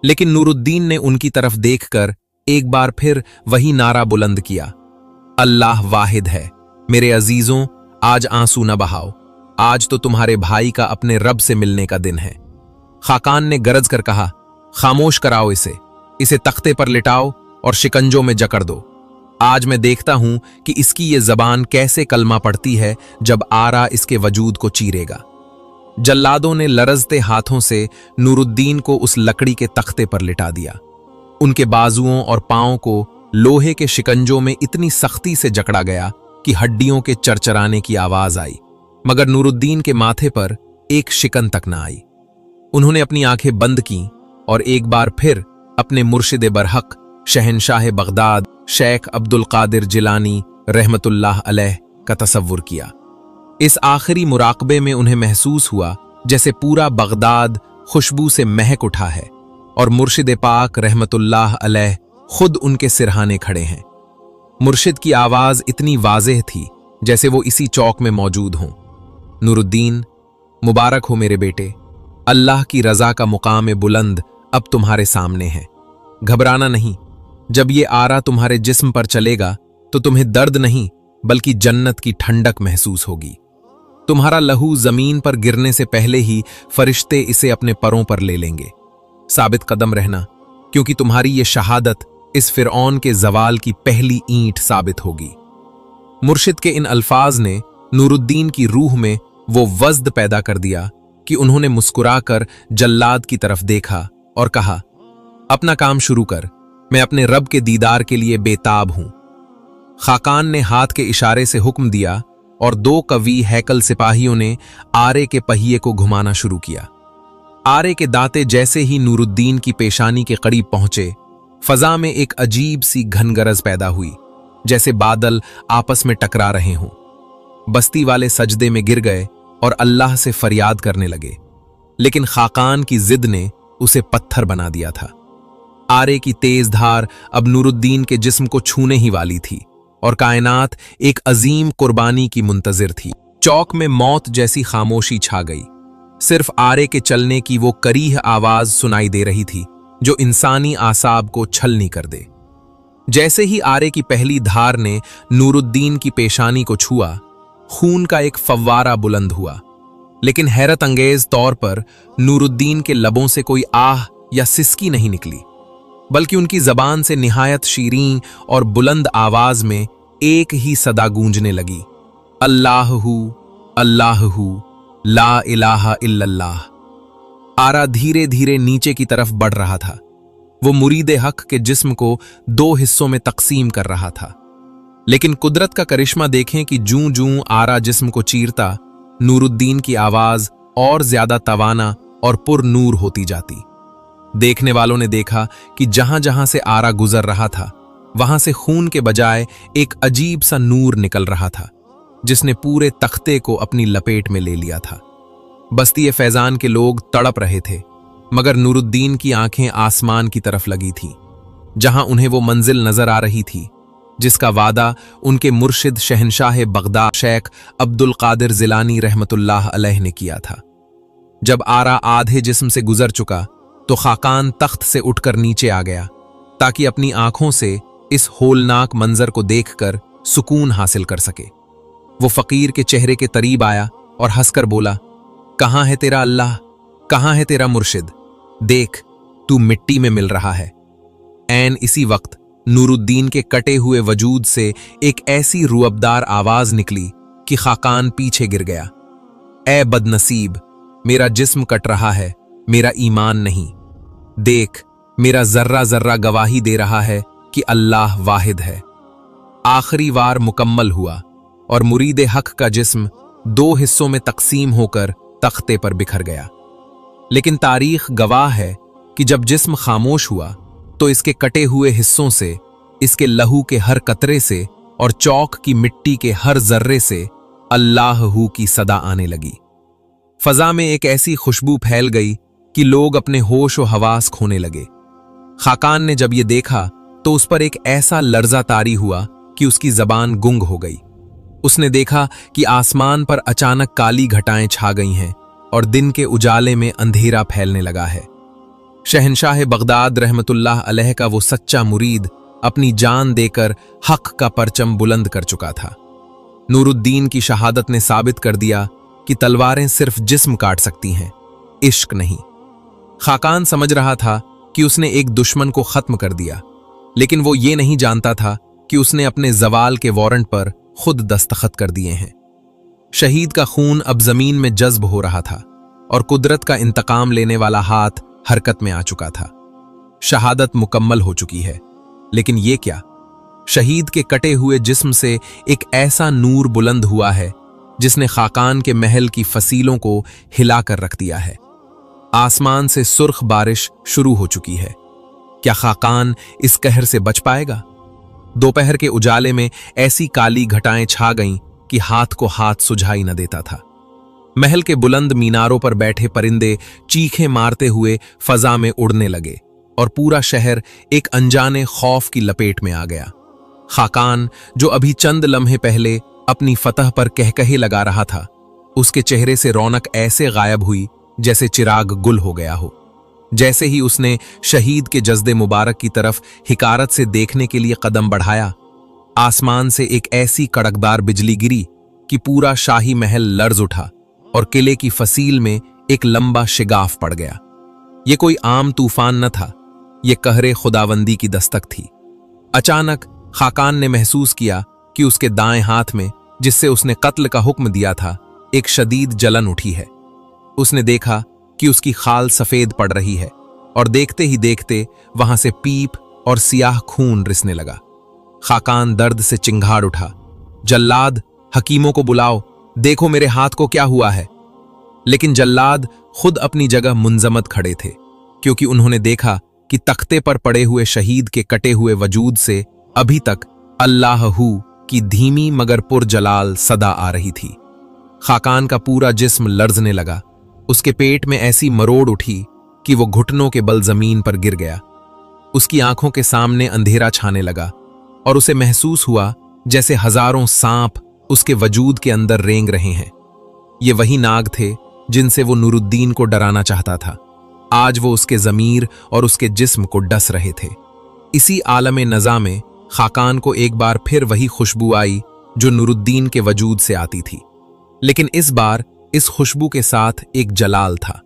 लेकिन नूरुद्दीन ने उनकी तरफ देखकर एक बार फिर वही नारा बुलंद किया, अल्लाह वाहिद है। मेरे अजीजों, आज आंसू न बहाओ, आज तो तुम्हारे भाई का अपने रब से मिलने का दिन है। खाकान ने गरज कर कहा, खामोश कराओ इसे तख्ते पर लिटाओ और शिकंजों में जकड़ दो। आज मैं देखता हूं कि इसकी ये जबान कैसे कलमा पड़ती है जब आरा इसके वजूद को चीरेगा। जल्लादों ने लरजते हाथों से नूरुद्दीन को उस लकड़ी के तख्ते पर लिटा दिया। उनके बाजुओं और पांवों को लोहे के शिकंजों में इतनी सख्ती से जकड़ा गया कि हड्डियों के चरचराने की आवाज आई, मगर नूरुद्दीन के माथे पर एक शिकन तक न आई। उन्होंने अपनी आंखें बंद कीं और एक बार फिर अपने मुर्शिद बरहक शहनशाह बगदाद शेख अब्दुल कादिर जिलानी रहमतुल्लाह अलैह का तसव्वुर किया। इस आखिरी मुराकबे में उन्हें महसूस हुआ जैसे पूरा बगदाद खुशबू से महक उठा है और मुर्शिद पाक रहमतुल्लाह अलैह खुद उनके सिरहाने खड़े हैं। मुर्शिद की आवाज इतनी वाज़ेह थी जैसे वो इसी चौक में मौजूद हों। नूरुद्दीन, मुबारक हो मेरे बेटे, अल्लाह की रजा का मुकाम बुलंद अब तुम्हारे सामने है। घबराना नहीं, जब ये आरा तुम्हारे जिस्म पर चलेगा तो तुम्हें दर्द नहीं बल्कि जन्नत की ठंडक महसूस होगी। तुम्हारा लहू जमीन पर गिरने से पहले ही फरिश्ते इसे अपने परों पर ले लेंगे। साबित कदम रहना, क्योंकि तुम्हारी ये शहादत इस फिरौन के जवाल की पहली ईंट साबित होगी। मुर्शिद के इन अल्फाज ने नूरुद्दीन की रूह में वो वज्द पैदा कर दिया कि उन्होंने मुस्कुराकर जल्लाद की तरफ देखा और कहा, अपना काम शुरू कर, मैं अपने रब के दीदार के लिए बेताब हूं। खाकान ने हाथ के इशारे से हुक्म दिया और 2 कवी हैकल सिपाहियों ने आरे के पहिए को घुमाना शुरू किया। आरे के दांते जैसे ही नूरुद्दीन की पेशानी के करीब पहुंचे, फजा में एक अजीब सी घनगरज पैदा हुई, जैसे बादल आपस में टकरा रहे हों। बस्ती वाले सजदे में गिर गए और अल्लाह से फरियाद करने लगे, लेकिन खाकान की जिद ने उसे पत्थर बना दिया था। आरे की तेज धार अब नूरुद्दीन के जिस्म को छूने ही वाली थी और कायनात एक अजीम कुर्बानी की मुंतजिर थी। चौक में मौत जैसी खामोशी छा गई। सिर्फ आरे के चलने की वो करीह आवाज सुनाई दे रही थी जो इंसानी आसाब को छलनी कर दे। जैसे ही आरे की पहली धार ने नूरुद्दीन की पेशानी को छुआ, खून का एक फव्वारा बुलंद हुआ, लेकिन हैरत अंगेज तौर पर नूरुद्दीन के लबों से कोई आह या सिसकी नहीं निकली, बल्कि उनकी जबान से निहायत शीरीं और बुलंद आवाज में एक ही सदा गूंजने लगी, अल्लाहु अल्लाहु ला इलाहा इल्लल्लाह। आरा धीरे धीरे नीचे की तरफ बढ़ रहा था। वो मुरीद हक के जिस्म को 2 हिस्सों में तकसीम कर रहा था, लेकिन कुदरत का करिश्मा देखें कि जूं जूं आरा जिस्म को चीरता, नूरुद्दीन की आवाज और ज्यादा तवाना और पुर नूर होती जाती। देखने वालों ने देखा कि जहां जहां से आरा गुजर रहा था, वहां से खून के बजाय एक अजीब सा नूर निकल रहा था, जिसने पूरे तख्ते को अपनी लपेट में ले लिया था। बस्ती फैजान के लोग तड़प रहे थे, मगर नूरुद्दीन की आंखें आसमान की तरफ लगी थीं, जहां उन्हें वो मंजिल नजर आ रही थी जिसका वादा उनके मुर्शिद शहनशाह बगदाद शेख अब्दुल कादिर जिलानी रहमतुल्लाह अलैह ने किया था। जब आरा आधे जिस्म से गुजर चुका तो खाकान तख्त से उठकर नीचे आ गया ताकि अपनी आंखों से इस होलनाक मंजर को देखकर सुकून हासिल कर सके। वो फकीर के चेहरे के करीब आया और हंसकर बोला, कहां है तेरा अल्लाह, कहां है तेरा मुर्शिद? देख, तू मिट्टी में मिल रहा है। ऐन इसी वक्त नूरुद्दीन के कटे हुए वजूद से एक ऐसी रुअबदार आवाज निकली कि खाकान पीछे गिर गया। ए बदनसीब, मेरा जिस्म कट रहा है, मेरा ईमान नहीं। देख, मेरा जर्रा जर्रा गवाही दे रहा है कि अल्लाह वाहिद है। आखिरी वार मुकम्मल हुआ और मुरीद हक का जिस्म 2 हिस्सों में तकसीम होकर तख्ते पर बिखर गया। लेकिन तारीख गवाह है कि जब जिस्म खामोश हुआ तो इसके कटे हुए हिस्सों से, इसके लहू के हर कतरे से और चौक की मिट्टी के हर जर्रे से अल्लाहू की सदा आने लगी। फजा में एक ऐसी खुशबू फैल गई कि लोग अपने होश व हवास खोने लगे। खाकान ने जब ये देखा तो उस पर एक ऐसा लर्जा तारी हुआ कि उसकी जबान गुंग हो गई। उसने देखा कि आसमान पर अचानक काली घटाएं छा गई हैं और दिन के उजाले में अंधेरा फैलने लगा है। शहनशाह बगदाद रहमतुल्लाह अलैह का वो सच्चा मुरीद अपनी जान देकर हक का परचम बुलंद कर चुका था। नूरुद्दीन की शहादत ने साबित कर दिया कि तलवारें सिर्फ जिस्म काट सकती हैं, इश्क नहीं। खाकान समझ रहा था कि उसने एक दुश्मन को खत्म कर दिया, लेकिन वो ये नहीं जानता था कि उसने अपने जवाल के वारंट पर खुद दस्तखत कर दिए हैं। शहीद का खून अब जमीन में जज्ब हो रहा था और कुदरत का इंतकाम लेने वाला हाथ हरकत में आ चुका था। शहादत मुकम्मल हो चुकी है, लेकिन ये क्या? शहीद के कटे हुए जिस्म से एक ऐसा नूर बुलंद हुआ है जिसने खाकान के महल की फसीलों को हिलाकर रख दिया है। आसमान से सुर्ख बारिश शुरू हो चुकी है। क्या खाकान इस कहर से बच पाएगा? दोपहर के उजाले में ऐसी काली घटाएं छा गईं कि हाथ को हाथ सुझाई न देता था। महल के बुलंद मीनारों पर बैठे परिंदे चीखें मारते हुए फजा में उड़ने लगे और पूरा शहर एक अनजाने खौफ की लपेट में आ गया। खाकान, जो अभी चंद लम्हे पहले अपनी फतह पर कहकहे लगा रहा था, उसके चेहरे से रौनक ऐसे गायब हुई जैसे चिराग गुल हो गया हो। जैसे ही उसने शहीद के जज्दे मुबारक की तरफ हिकारत से देखने के लिए कदम बढ़ाया, आसमान से एक ऐसी कड़कदार बिजली गिरी कि पूरा शाही महल लर्ज उठा और किले की फसील में एक लंबा शिगाफ पड़ गया। ये कोई आम तूफान न था, ये कहरे खुदावंदी की दस्तक थी। अचानक खाकान ने महसूस किया कि उसके दाएं हाथ में, जिससे उसने कत्ल का हुक्म दिया था, एक शदीद जलन उठी है। उसने देखा कि उसकी खाल सफेद पड़ रही है और देखते ही देखते वहां से पीप और सियाह खून रिसने लगा। खाकान दर्द से चिंगाड़ उठा, जल्लाद, हकीमों को बुलाओ, देखो मेरे हाथ को क्या हुआ है। लेकिन जल्लाद खुद अपनी जगह मुंजमद खड़े थे, क्योंकि उन्होंने देखा कि तख्ते पर पड़े हुए शहीद के कटे हुए वजूद से अभी तक अल्लाह हू की धीमी मगर पुरजलाल सदा आ रही थी। खाकान का पूरा जिस्म लर्जने लगा। उसके पेट में ऐसी मरोड़ उठी कि वो घुटनों के बल जमीन पर गिर गया। उसकी आंखों के सामने अंधेरा छाने लगा और उसे महसूस हुआ जैसे हजारों सांप उसके वजूद के अंदर रेंग रहे हैं। ये वही नाग थे जिनसे वो नूरुद्दीन को डराना चाहता था। आज वो उसके ज़मीर और उसके जिस्म को डस रहे थे। इसी आलमे नज़ा में खाकान को एक बार फिर वही खुशबू आई जो नूरुद्दीन के वजूद से आती थी, लेकिन इस बार इस खुशबू के साथ एक जलाल था।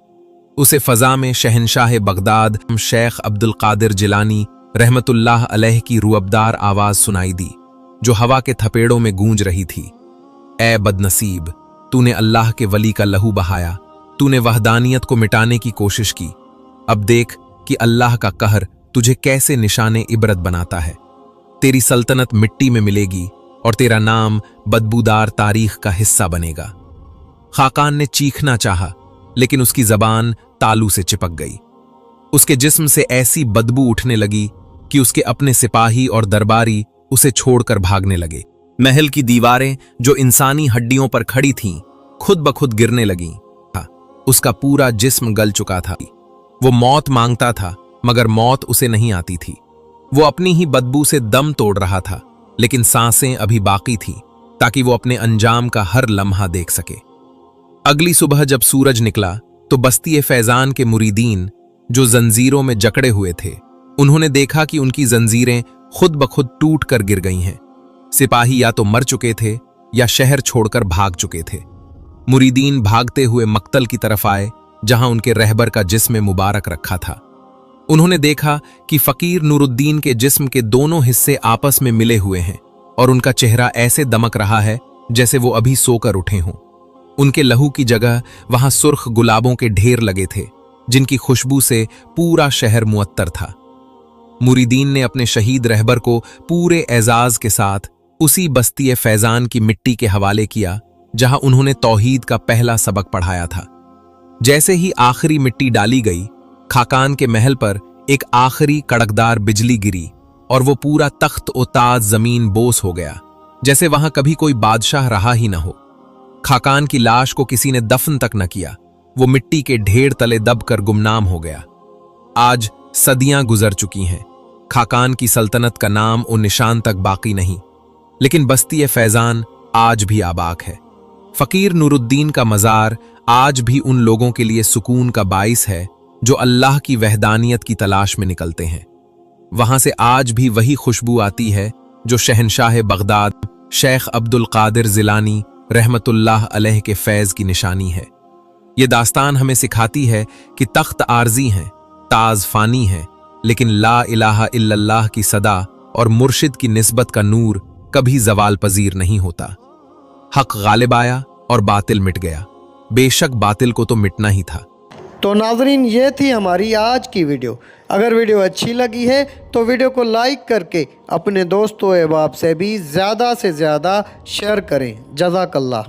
उसे फजा में शहनशाह बगदाद शेख अब्दुल कादिर जिलानी रहमतुल्लाह अलैह की रुअबदार आवाज सुनाई दी, जो हवा के थपेड़ों में गूंज रही थी। ए बदनसीब, तूने अल्लाह के वली का लहू बहाया, तूने वहदानियत को मिटाने की कोशिश की। अब देख कि अल्लाह का कहर तुझे कैसे निशाने इबरत बनाता है। तेरी सल्तनत मिट्टी में मिलेगी और तेरा नाम बदबूदार तारीख का हिस्सा बनेगा। खाकान ने चीखना चाहा, लेकिन उसकी जबान तालू से चिपक गई। उसके जिस्म से ऐसी बदबू उठने लगी कि उसके अपने सिपाही और दरबारी उसे छोड़कर भागने लगे। महल की दीवारें जो इंसानी हड्डियों पर खड़ी थीं, खुद ब खुद गिरने लगीं। उसका पूरा जिस्म गल चुका था। वो मौत मांगता था, मगर मौत उसे नहीं आती थी। वो अपनी ही बदबू से दम तोड़ रहा था, लेकिन सांसें अभी बाकी थीं ताकि वो अपने अंजाम का हर लम्हा देख सके। अगली सुबह जब सूरज निकला तो बस्ती फैजान के मुरीदीन, जो जंजीरों में जकड़े हुए थे, उन्होंने देखा कि उनकी जंजीरें खुद ब खुद टूट कर गिर गई हैं। सिपाही या तो मर चुके थे या शहर छोड़कर भाग चुके थे। मुरीदीन भागते हुए मक्तल की तरफ आए, जहां उनके रहबर का जिस्म मुबारक रखा था। उन्होंने देखा कि फकीर नूरुद्दीन के जिस्म के दोनों हिस्से आपस में मिले हुए हैं और उनका चेहरा ऐसे दमक रहा है जैसे वो अभी सोकर उठे हों। उनके लहू की जगह वहां सुर्ख गुलाबों के ढेर लगे थे, जिनकी खुशबू से पूरा शहर मुअत्तर था। मुरीदीन ने अपने शहीद रहबर को पूरे एजाज के साथ उसी बस्ती फैजान की मिट्टी के हवाले किया जहां उन्होंने तौहीद का पहला सबक पढ़ाया था। जैसे ही आखिरी मिट्टी डाली गई, खाकान के महल पर एक आखिरी कड़कदार बिजली गिरी और वो पूरा तख्त ओ ताज जमीन बोस हो गया, जैसे वहां कभी कोई बादशाह रहा ही न हो। खाकान की लाश को किसी ने दफन तक न किया, वो मिट्टी के ढेर तले दबकर गुमनाम हो गया। आज सदियां गुजर चुकी हैं, खाकान की सल्तनत का नाम और निशान तक बाकी नहीं, लेकिन बस्ती फैजान आज भी आबाक है। फकीर नूरुद्दीन का मज़ार आज भी उन लोगों के लिए सुकून का बाइस है जो अल्लाह की वहदानियत की तलाश में निकलते हैं। वहां से आज भी वही खुशबू आती है जो शहनशाह बगदाद शेख अब्दुल कादिर जिलानी रहमतुल्लाह अलैह के फैज़ की निशानी है। ये दास्तान हमें सिखाती है कि तख्त आर्जी हैं, ताज फानी हैं, लेकिन ला इलाहा इल्लल्लाह की सदा और मुर्शिद की निस्बत का नूर कभी जवाल पजीर नहीं होता। हक गालिब आया और बातिल मिट गया। बेशक बातिल को तो मिटना ही था। تو ناظرین یہ تھی ہماری آج کی ویڈیو۔ اگر ویڈیو اچھی لگی ہے تو ویڈیو کو لائک کر کے اپنے دوستوں و احباب سے بھی زیادہ سے زیادہ شیئر کریں۔ جزاک اللہ۔